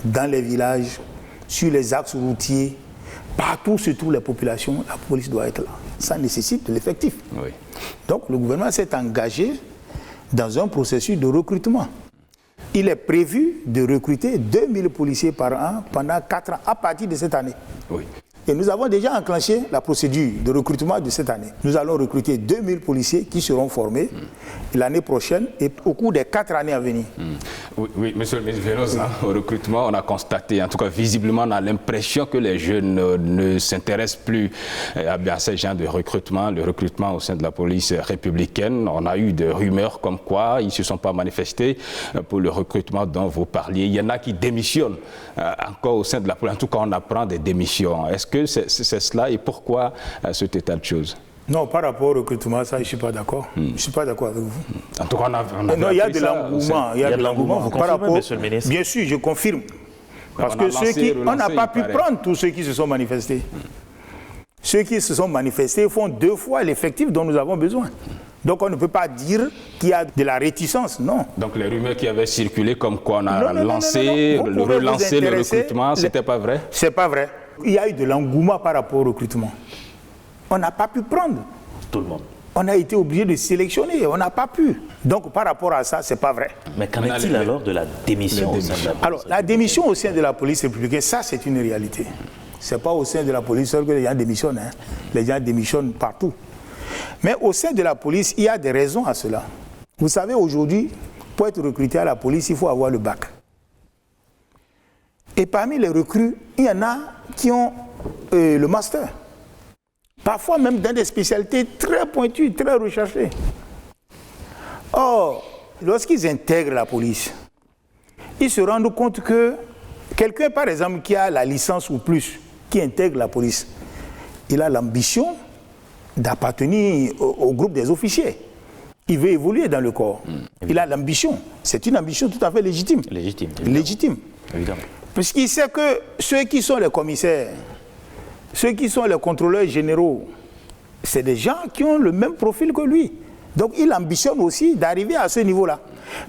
Speaker 2: dans les villages, sur les axes routiers, partout, sur toutes les populations, la police doit être là. Ça nécessite de l'effectif.
Speaker 3: Oui.
Speaker 2: Donc le gouvernement s'est engagé dans un processus de recrutement. Il est prévu de recruter 2000 policiers par an pendant 4 ans à partir de cette année.
Speaker 3: Oui.
Speaker 2: Et nous avons déjà enclenché la procédure de recrutement de cette année. Nous allons recruter 2000 policiers qui seront formés l'année prochaine et au cours des 4 années à venir.
Speaker 3: Oui, monsieur le ministre Venosa, au recrutement, on a constaté, en tout cas visiblement, on a l'impression que les jeunes ne s'intéressent plus à ces genres de recrutement, le recrutement au sein de la police républicaine. On a eu des rumeurs comme quoi ils ne se sont pas manifestés pour le recrutement dont vous parliez. Il y en a qui démissionnent encore au sein de la police. En tout cas, on apprend des démissions. Est-ce que c'est cela et pourquoi cet état de choses?
Speaker 2: Non, par rapport au recrutement, ça, je ne suis pas d'accord. Je ne suis pas d'accord avec vous.
Speaker 3: En tout cas,
Speaker 2: non, il y a de l'engouement. Il y a de l'engouement.
Speaker 1: Vous confirmez, monsieur le ministre?
Speaker 2: Bien sûr, je confirme. Parce que on n'a pas pu prendre tous ceux qui se sont manifestés. Ceux qui se sont manifestés font 2 fois l'effectif dont nous avons besoin. Donc on ne peut pas dire qu'il y a de la réticence, non.
Speaker 3: Donc les rumeurs qui avaient circulé comme quoi on a relancé le recrutement, c'était pas vrai?
Speaker 2: C'est pas vrai. Il y a eu de l'engouement par rapport au recrutement. On n'a pas pu prendre.
Speaker 1: Tout le monde.
Speaker 2: On a été obligé de sélectionner, on n'a pas pu. Donc par rapport à ça, c'est pas vrai.
Speaker 1: Mais qu'en est-il alors de la démission au sein de la police?
Speaker 2: Alors la démission au sein de la police républicaine, ça c'est une réalité. C'est pas au sein de la police seul que les gens démissionnent. Hein. Les gens démissionnent partout. Mais au sein de la police, il y a des raisons à cela. Vous savez, aujourd'hui, pour être recruté à la police, il faut avoir le bac. Et parmi les recrues, il y en a qui ont le master. Parfois même dans des spécialités très pointues, très recherchées. Or, lorsqu'ils intègrent la police, ils se rendent compte que quelqu'un, par exemple, qui a la licence ou plus, qui intègre la police, il a l'ambition d'appartenir au groupe des officiers. Il veut évoluer dans le corps. Il a l'ambition. C'est une ambition tout à fait légitime. Légitime.
Speaker 1: Évidemment.
Speaker 2: Parce qu'il sait que ceux qui sont les commissaires, ceux qui sont les contrôleurs généraux, c'est des gens qui ont le même profil que lui. Donc il ambitionne aussi d'arriver à ce niveau-là.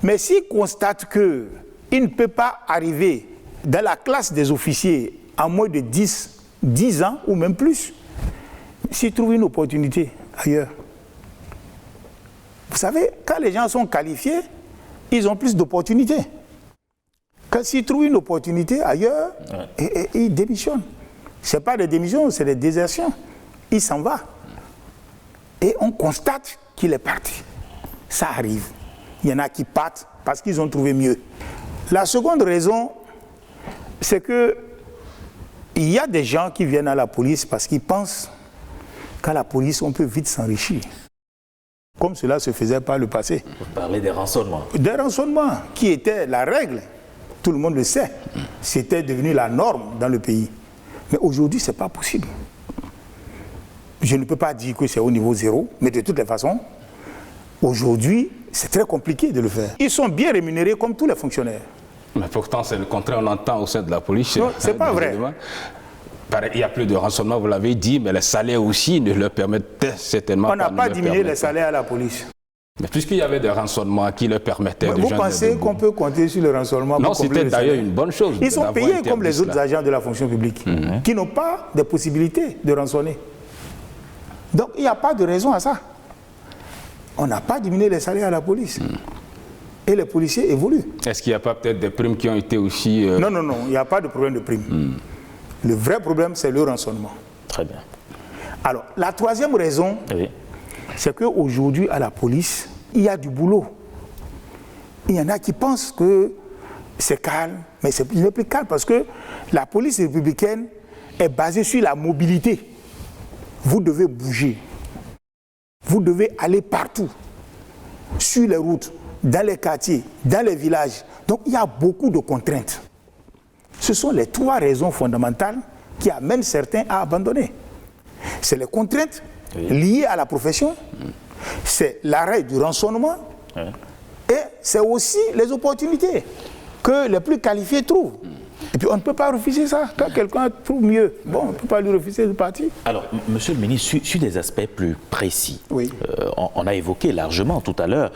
Speaker 2: Mais s'il constate qu'il ne peut pas arriver dans la classe des officiers en moins de 10 ans ou même plus, s'il trouve une opportunité ailleurs. Vous savez, quand les gens sont qualifiés, ils ont plus d'opportunités. Quand s'ils trouvent une opportunité ailleurs, ils démissionnent. Ce n'est pas des démissions, c'est des désertions. Il s'en va. Et on constate qu'il est parti. Ça arrive. Il y en a qui partent parce qu'ils ont trouvé mieux. La seconde raison, c'est que il y a des gens qui viennent à la police parce qu'ils pensent qu'à la police, on peut vite s'enrichir. Comme cela se faisait par le passé.
Speaker 1: Vous parlez des rançonnements.
Speaker 2: Des rançonnements qui étaient la règle. Tout le monde le sait. C'était devenu la norme dans le pays. Mais aujourd'hui, ce n'est pas possible. Je ne peux pas dire que c'est au niveau zéro, mais de toutes les façons, aujourd'hui, c'est très compliqué de le faire. Ils sont bien rémunérés comme tous les fonctionnaires.
Speaker 3: Mais pourtant, c'est le contraire, on l'entend au sein de la police.
Speaker 2: Non, ce n'est pas vrai.
Speaker 3: Il y a plus de rançonnement, vous l'avez dit, mais les salaires aussi ne leur permettent certainement pas.
Speaker 2: On n'a pas diminué les salaires à la police.
Speaker 3: Mais puisqu'il y avait des rançonnements qui leur permettaient de...
Speaker 2: Vous pensez qu'on peut compter sur le rançonnement?
Speaker 3: Non, c'était d'ailleurs une bonne chose.
Speaker 2: Ils sont payés comme les autres agents de la fonction publique, qui n'ont pas de possibilité de rançonner. Donc il n'y a pas de raison à ça. On n'a pas diminué les salaires à la police. Et les policiers évoluent.
Speaker 3: Est-ce qu'il n'y a pas peut-être des primes qui ont été aussi...
Speaker 2: Non, il n'y a pas de problème de primes. Le vrai problème, c'est le rançonnement.
Speaker 1: Très bien.
Speaker 2: Alors, la troisième raison, c'est qu'aujourd'hui, à la police, il y a du boulot. Il y en a qui pensent que c'est calme, mais il n'est plus calme parce que la police républicaine est basée sur la mobilité. Vous devez bouger. Vous devez aller partout, sur les routes, dans les quartiers, dans les villages. Donc, il y a beaucoup de contraintes. Ce sont les 3 raisons fondamentales qui amènent certains à abandonner. C'est les contraintes liées à la profession, c'est l'arrêt du rançonnement, et c'est aussi les opportunités que les plus qualifiés trouvent. Et puis on ne peut pas refuser ça. Quand quelqu'un trouve mieux, bon, on ne peut pas lui refuser de partir.
Speaker 1: Alors, Monsieur le ministre, sur des aspects plus précis,
Speaker 2: oui.
Speaker 1: On a évoqué largement tout à l'heure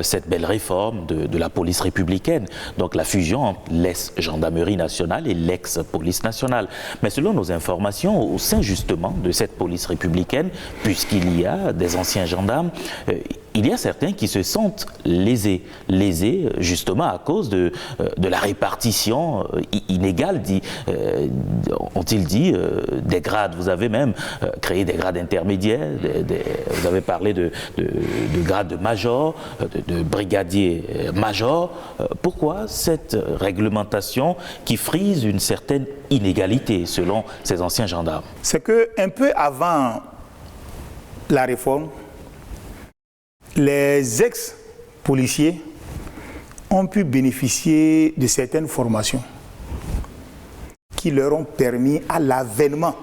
Speaker 1: cette belle réforme de la police républicaine, donc la fusion entre l'ex-gendarmerie nationale et l'ex-police nationale. Mais selon nos informations, au sein justement de cette police républicaine, puisqu'il y a des anciens gendarmes, il y a certains qui se sentent lésés justement à cause de la répartition inégale, ont-ils dit, des grades. Vous avez même créé des grades intermédiaires, vous avez parlé de grades de major, de brigadier major. Pourquoi cette réglementation qui frise une certaine inégalité selon ces anciens gendarmes?
Speaker 2: C'est qu'un peu avant la réforme, les ex-policiers ont pu bénéficier de certaines formations qui leur ont permis, à l'avènement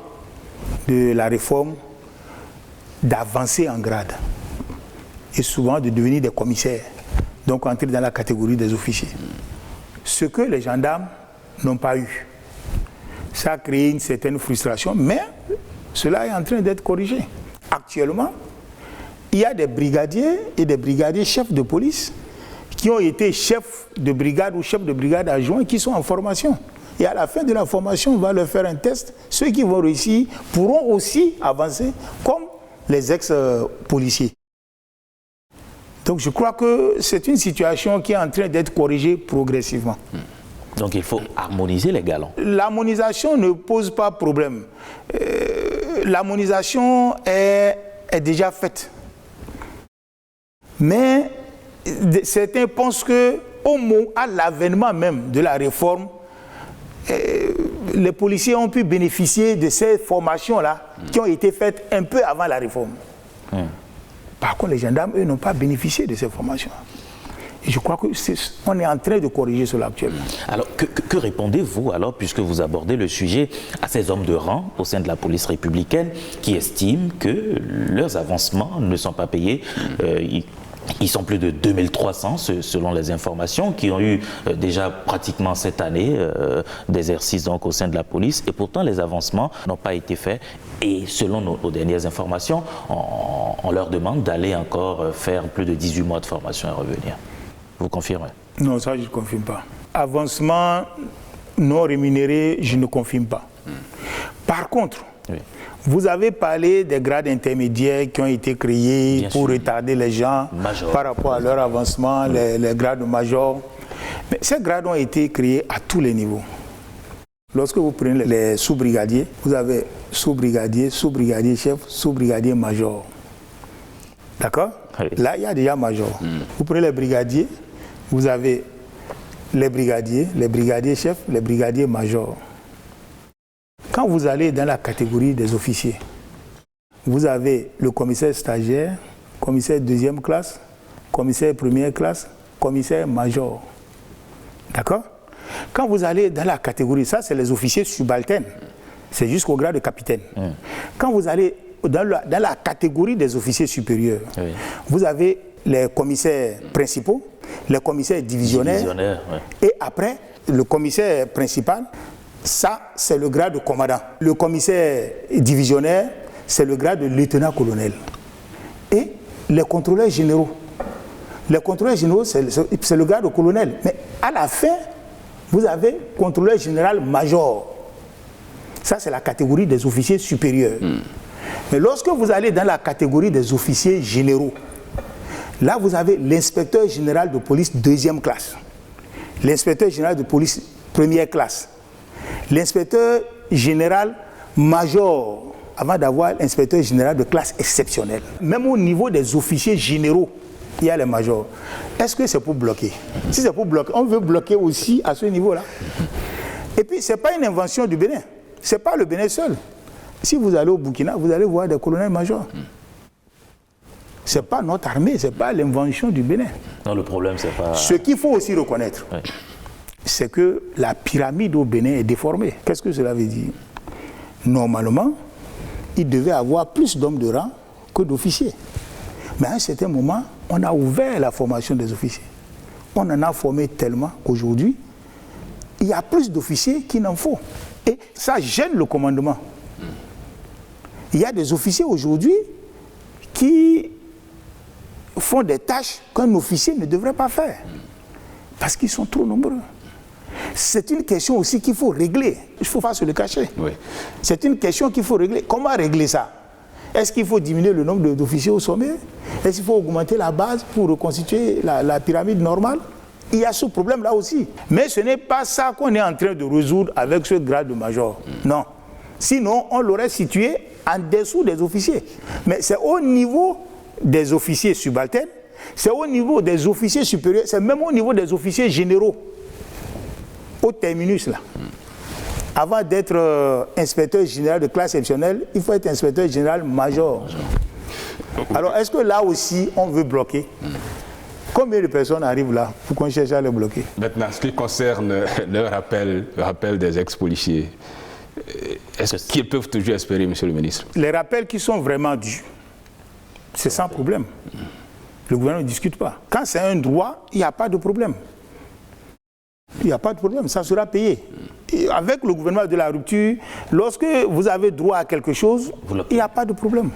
Speaker 2: de la réforme, d'avancer en grade et souvent de devenir des commissaires, donc entrer dans la catégorie des officiers. Ce que les gendarmes n'ont pas eu. Ça a créé une certaine frustration, mais cela est en train d'être corrigé. Actuellement, il y a des brigadiers et des brigadiers chefs de police qui ont été chefs de brigade ou chefs de brigade adjoints qui sont en formation. Et à la fin de la formation, on va leur faire un test. Ceux qui vont réussir pourront aussi avancer comme les ex-policiers. Donc je crois que c'est une situation qui est en train d'être corrigée progressivement.
Speaker 1: Donc il faut harmoniser les galons.
Speaker 2: L'harmonisation ne pose pas problème. L'harmonisation est déjà faite. Mais certains pensent qu'à l'avènement même de la réforme, les policiers ont pu bénéficier de ces formations-là qui ont été faites un peu avant la réforme. Par contre, les gendarmes, eux, n'ont pas bénéficié de ces formations. Et je crois qu'on est en train de corriger cela actuellement.
Speaker 1: Alors, que répondez-vous alors, puisque vous abordez le sujet, à ces hommes de rang au sein de la police républicaine qui estiment que leurs avancements ne sont pas payés? Ils sont plus de 2300 selon les informations qui ont eu déjà pratiquement cette année d'exercice donc au sein de la police, et pourtant les avancements n'ont pas été faits, et selon nos dernières informations, on leur demande d'aller encore faire plus de 18 mois de formation et revenir. Vous confirmez?
Speaker 2: Non, ça je ne confirme pas. Avancement non rémunéré, je ne confirme pas. Par contre, oui, vous avez parlé des grades intermédiaires qui ont été créés pour retarder les gens par rapport à leur avancement, les grades de major. Mais ces grades ont été créés à tous les niveaux. Lorsque vous prenez les sous-brigadiers, vous avez sous-brigadier, sous-brigadier chef, sous-brigadier major. D'accord? Oui. Là, il y a déjà major. Vous prenez les brigadiers, vous avez les brigadiers chefs, les brigadiers majors. Quand vous allez dans la catégorie des officiers, vous avez le commissaire stagiaire, commissaire deuxième classe, commissaire première classe, commissaire major. D'accord? Quand vous allez dans la catégorie, ça c'est les officiers subalternes, c'est jusqu'au grade de capitaine. Quand vous allez dans la catégorie des officiers supérieurs, vous avez les commissaires principaux, les commissaires divisionnaires, et après, le commissaire principal, ça, c'est le grade de commandant. Le commissaire divisionnaire, c'est le grade de lieutenant-colonel. Et les contrôleurs généraux. Les contrôleurs généraux, c'est le grade de colonel. Mais à la fin, vous avez contrôleur général major. Ça, c'est la catégorie des officiers supérieurs. Mais lorsque vous allez dans la catégorie des officiers généraux, là, vous avez l'inspecteur général de police deuxième classe, l'inspecteur général de police première classe, l'inspecteur général major, avant d'avoir l'inspecteur général de classe exceptionnelle. Même au niveau des officiers généraux, il y a les majors. Est-ce que c'est pour bloquer? Si c'est pour bloquer, on veut bloquer aussi à ce niveau-là. Et puis, ce n'est pas une invention du Bénin. Ce n'est pas le Bénin seul. Si vous allez au Burkina, vous allez voir des colonels-majors. Ce n'est pas notre armée, ce n'est pas l'invention du Bénin.
Speaker 1: Non, le problème, c'est pas...
Speaker 2: Ce qu'il faut aussi reconnaître, c'est que la pyramide au Bénin est déformée. Qu'est-ce que cela veut dire? Normalement, il devait avoir plus d'hommes de rang que d'officiers. Mais à un certain moment, on a ouvert la formation des officiers. On en a formé tellement qu'aujourd'hui, il y a plus d'officiers qu'il n'en faut. Et ça gêne le commandement. Il y a des officiers aujourd'hui qui font des tâches qu'un officier ne devrait pas faire. Parce qu'ils sont trop nombreux. C'est une question aussi qu'il faut régler. Il ne faut pas se le cacher. Oui. C'est une question qu'il faut régler. Comment régler ça? Est-ce qu'il faut diminuer le nombre d'officiers au sommet? Est-ce qu'il faut augmenter la base pour reconstituer la pyramide normale? Il y a ce problème-là aussi. Mais ce n'est pas ça qu'on est en train de résoudre avec ce grade de major. Non. Sinon, on l'aurait situé en dessous des officiers. Mais c'est au niveau des officiers subalternes, c'est au niveau des officiers supérieurs, c'est même au niveau des officiers généraux, au terminus là. Avant d'être inspecteur général de classe exceptionnelle, il faut être inspecteur général major. Alors, est-ce que là aussi, on veut bloquer? Combien de personnes arrivent là pour qu'on cherche à les bloquer?
Speaker 3: Maintenant, ce qui concerne le rappel des ex-policiers, est-ce qu'ils peuvent toujours espérer, monsieur le ministre? Les
Speaker 2: rappels qui sont vraiment dus, c'est sans problème. Le gouvernement ne discute pas. Quand c'est un droit, il n'y a pas de problème. Il n'y a pas de problème, ça sera payé. Et avec le gouvernement de la rupture, lorsque vous avez droit à quelque chose, il n'y a pas de problème.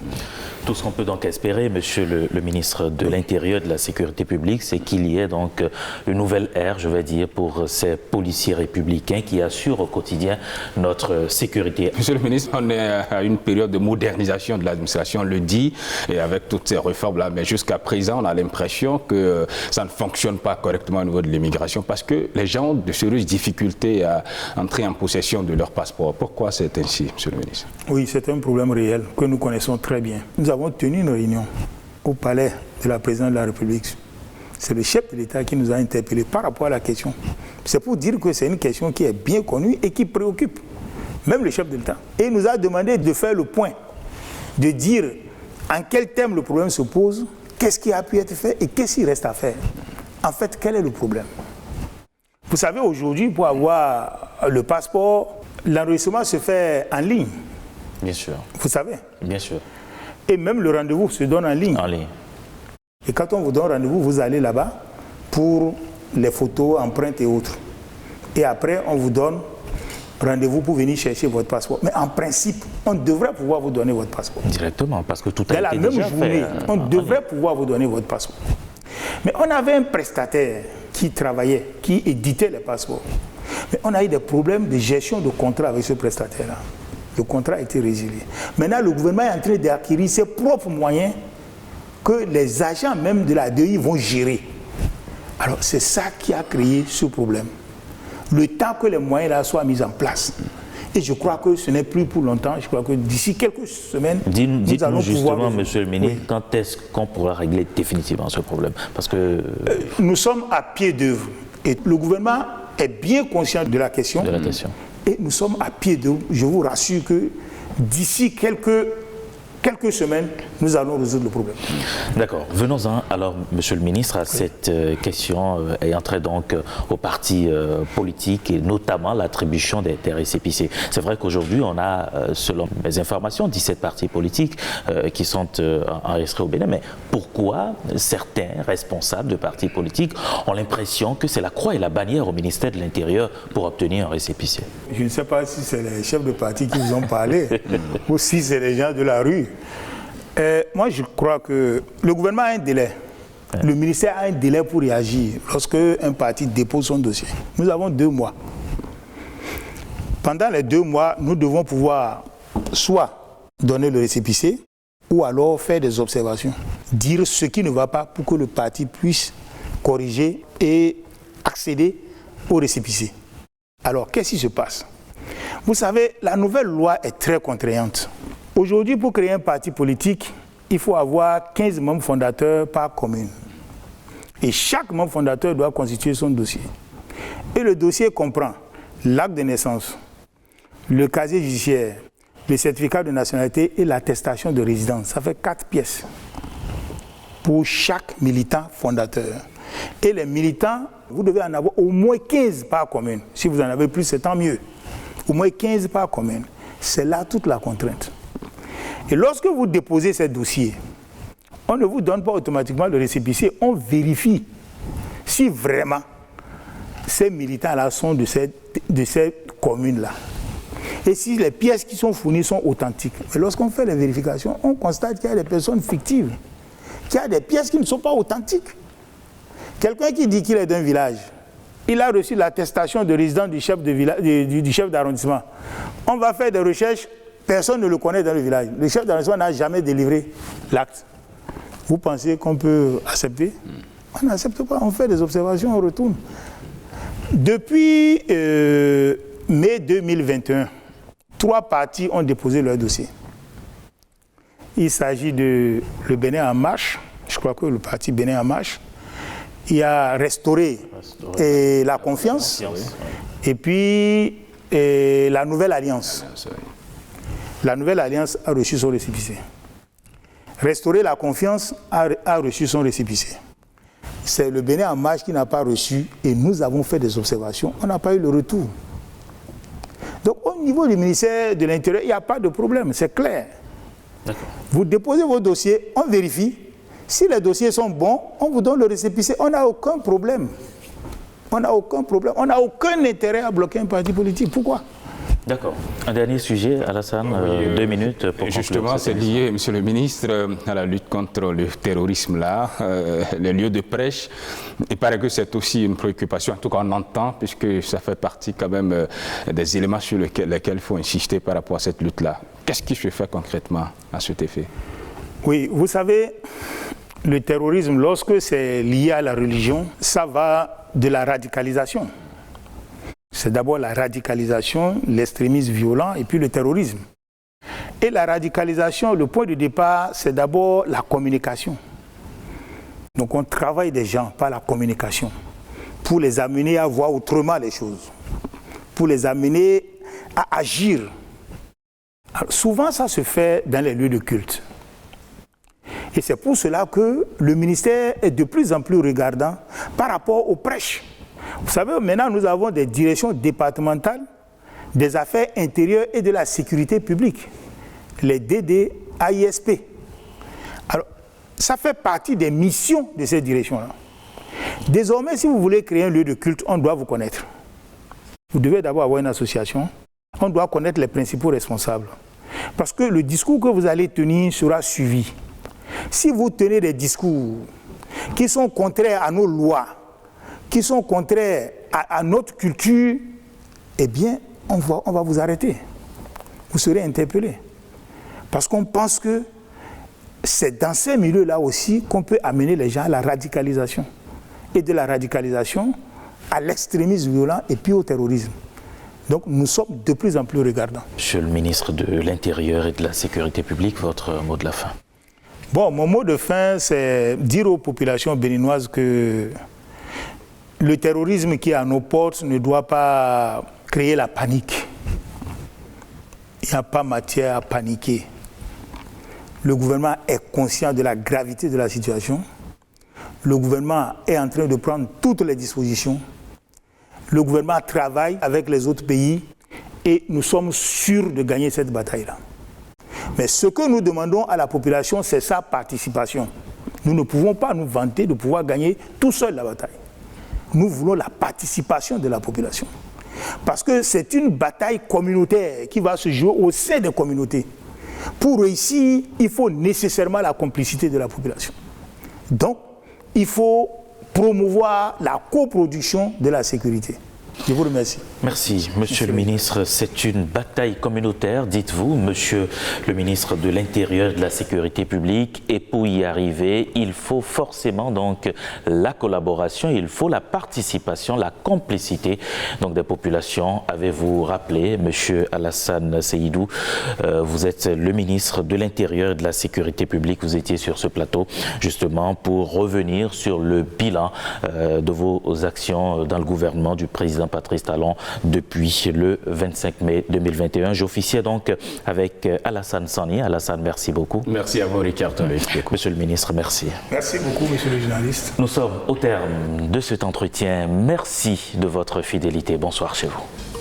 Speaker 1: Tout ce qu'on peut donc espérer, monsieur le ministre de l'Intérieur et de la Sécurité publique, c'est qu'il y ait donc une nouvelle ère, je vais dire, pour ces policiers républicains qui assurent au quotidien notre sécurité.
Speaker 3: Monsieur le ministre, on est à une période de modernisation de l'administration, on le dit, et avec toutes ces réformes-là, mais jusqu'à présent, on a l'impression que ça ne fonctionne pas correctement au niveau de l'immigration parce que les gens ont de sérieuses difficultés à entrer en possession de leur passeport. Pourquoi c'est ainsi, monsieur le ministre?
Speaker 2: Oui, c'est un problème réel que nous connaissons très bien. Nous avons tenu une réunion au palais de la présidente de la République. C'est le chef de l'État qui nous a interpellés par rapport à la question. C'est pour dire que c'est une question qui est bien connue et qui préoccupe même le chef de l'État. Et il nous a demandé de faire le point, de dire en quel thème le problème se pose, qu'est-ce qui a pu être fait et qu'est-ce qui reste à faire. En fait, quel est le problème? Vous savez, aujourd'hui, pour avoir le passeport, l'enregistrement se fait en ligne.
Speaker 1: Bien sûr.
Speaker 2: Vous savez?
Speaker 1: Bien sûr.
Speaker 2: Et même le rendez-vous se donne en ligne.
Speaker 1: En ligne.
Speaker 2: Et quand on vous donne rendez-vous, vous allez là-bas pour les photos, empreintes et autres. Et après, on vous donne rendez-vous pour venir chercher votre passeport. Mais en principe, on devrait pouvoir vous donner votre passeport.
Speaker 1: Directement, parce que tout a été déjà fait.
Speaker 2: Dès la même journée, on devrait pouvoir vous donner votre passeport. Mais on avait un prestataire qui travaillait, qui éditait les passeports. Mais on a eu des problèmes de gestion de contrat avec ce prestataire-là. Le contrat a été résilié. Maintenant, le gouvernement est en train d'acquérir ses propres moyens que les agents même de la DEI vont gérer. Alors, c'est ça qui a créé ce problème. Le temps que les moyens là soient mis en place. Et je crois que ce n'est plus pour longtemps. Je crois que d'ici quelques semaines, nous allons
Speaker 1: justement,
Speaker 2: pouvoir...
Speaker 1: monsieur le ministre, oui. Quand est-ce qu'on pourra régler définitivement ce problème? Parce que...
Speaker 2: nous sommes à pied d'œuvre. Et le gouvernement est bien conscient de la question. Et nous sommes à pied d'œuvre. Je vous rassure que d'ici quelques semaines, nous allons résoudre le problème.
Speaker 1: D'accord. Venons-en alors, monsieur le ministre, à cette question ayant trait donc aux partis politiques et notamment l'attribution des récépissés. C'est vrai qu'aujourd'hui, on a, selon mes informations, 17 partis politiques qui sont enregistrés au Bénin. Mais pourquoi certains responsables de partis politiques ont l'impression que c'est la croix et la bannière au ministère de l'Intérieur pour obtenir un récépissé?
Speaker 2: Je ne sais pas si c'est les chefs de parti qui vous ont parlé ou si c'est les gens de la rue. Moi, je crois que le gouvernement a un délai. Le ministère a un délai pour réagir lorsque un parti dépose son dossier. Nous avons 2 mois. Pendant les 2 mois, nous devons pouvoir soit donner le récépissé ou alors faire des observations, dire ce qui ne va pas pour que le parti puisse corriger et accéder au récépissé. Alors, qu'est-ce qui se passe? Vous savez, la nouvelle loi est très contraignante. Aujourd'hui, pour créer un parti politique, il faut avoir 15 membres fondateurs par commune. Et chaque membre fondateur doit constituer son dossier. Et le dossier comprend l'acte de naissance, le casier judiciaire, le certificat de nationalité et l'attestation de résidence. Ça fait 4 pièces pour chaque militant fondateur. Et les militants, vous devez en avoir au moins 15 par commune. Si vous en avez plus, c'est tant mieux. Au moins 15 par commune. C'est là toute la contrainte. Et lorsque vous déposez ces dossiers, on ne vous donne pas automatiquement le récépissé, on vérifie si vraiment ces militants-là sont de cette commune-là. Et si les pièces qui sont fournies sont authentiques, mais lorsqu'on fait les vérifications, on constate qu'il y a des personnes fictives, qu'il y a des pièces qui ne sont pas authentiques. Quelqu'un qui dit qu'il est d'un village, il a reçu l'attestation de résidence du chef d'arrondissement. On va faire des recherches, personne ne le connaît dans le village. Le chef d'arrondissement n'a jamais délivré l'acte. Vous pensez qu'on peut accepter? On n'accepte pas, on fait des observations, on retourne. Depuis mai 2021, 3 partis ont déposé leur dossier. Il s'agit de le Bénin en marche, je crois que le parti Bénin en marche. Il y a restauré la confiance, et puis la Nouvelle Alliance. La Nouvelle Alliance a reçu son récépissé. Restaurer la confiance a reçu son récépissé. C'est le Bénin en marche qui n'a pas reçu, et nous avons fait des observations, on n'a pas eu le retour. Donc au niveau du ministère de l'Intérieur, il n'y a pas de problème, c'est clair. Vous déposez vos dossiers, on vérifie. Si les dossiers sont bons, on vous donne le récépissé. On n'a aucun problème. On n'a aucun problème. On n'a aucun intérêt à bloquer un parti politique. Pourquoi?
Speaker 1: D'accord. Un dernier sujet, Alassane, 2 minutes pour
Speaker 3: justement, c'est lié, Monsieur le ministre, à la lutte contre le terrorisme, là, les lieux de prêche. Il paraît que c'est aussi une préoccupation, en tout cas on entend, puisque ça fait partie quand même des éléments sur lesquels il faut insister par rapport à cette lutte-là. Qu'est-ce qui se fait concrètement à cet effet?
Speaker 2: Oui, vous savez, le terrorisme, lorsque c'est lié à la religion, ça va de la radicalisation. C'est d'abord la radicalisation, l'extrémisme violent et puis le terrorisme. Et la radicalisation, le point de départ, c'est d'abord la communication. Donc on travaille des gens par la communication pour les amener à voir autrement les choses, pour les amener à agir. Alors, souvent, ça se fait dans les lieux de culte. Et c'est pour cela que le ministère est de plus en plus regardant par rapport aux prêches. Vous savez, maintenant, nous avons des directions départementales des affaires intérieures et de la sécurité publique, les DDAISP. Alors, ça fait partie des missions de ces directions-là. Désormais, si vous voulez créer un lieu de culte, on doit vous connaître. Vous devez d'abord avoir une association. On doit connaître les principaux responsables. Parce que le discours que vous allez tenir sera suivi. Si vous tenez des discours qui sont contraires à nos lois, qui sont contraires à notre culture, eh bien, on va vous arrêter. Vous serez interpellé. Parce qu'on pense que c'est dans ces milieux-là aussi qu'on peut amener les gens à la radicalisation. Et de la radicalisation à l'extrémisme violent et puis au terrorisme. Donc nous sommes de plus en plus regardants.
Speaker 1: Monsieur le ministre de l'Intérieur et de la Sécurité publique, votre mot de la fin.
Speaker 2: Bon, mon mot de fin, c'est dire aux populations béninoises que le terrorisme qui est à nos portes ne doit pas créer la panique. Il n'y a pas matière à paniquer. Le gouvernement est conscient de la gravité de la situation. Le gouvernement est en train de prendre toutes les dispositions. Le gouvernement travaille avec les autres pays et nous sommes sûrs de gagner cette bataille-là. Mais ce que nous demandons à la population, c'est sa participation. Nous ne pouvons pas nous vanter de pouvoir gagner tout seul la bataille. Nous voulons la participation de la population. Parce que c'est une bataille communautaire qui va se jouer au sein des communautés. Pour réussir, il faut nécessairement la complicité de la population. Donc, il faut promouvoir la coproduction de la sécurité. Je vous remercie.
Speaker 1: Merci, Monsieur le ministre. C'est une bataille communautaire, dites-vous, Monsieur le ministre de l'Intérieur et de la Sécurité publique. Et pour y arriver, il faut forcément donc la collaboration, il faut la participation, la complicité donc des populations. Avez-vous rappelé, Monsieur Alassane Seydou, vous êtes le ministre de l'Intérieur et de la Sécurité publique. Vous étiez sur ce plateau justement pour revenir sur le bilan de vos actions dans le gouvernement du président Patrice Talon depuis le 25 mai 2021. J'officiais donc avec Alassane Sani. Alassane, merci beaucoup.
Speaker 3: Merci à vous, Ricard.
Speaker 1: Monsieur le ministre, merci.
Speaker 2: Merci beaucoup, monsieur le journaliste.
Speaker 1: Nous sommes au terme de cet entretien. Merci de votre fidélité. Bonsoir chez vous.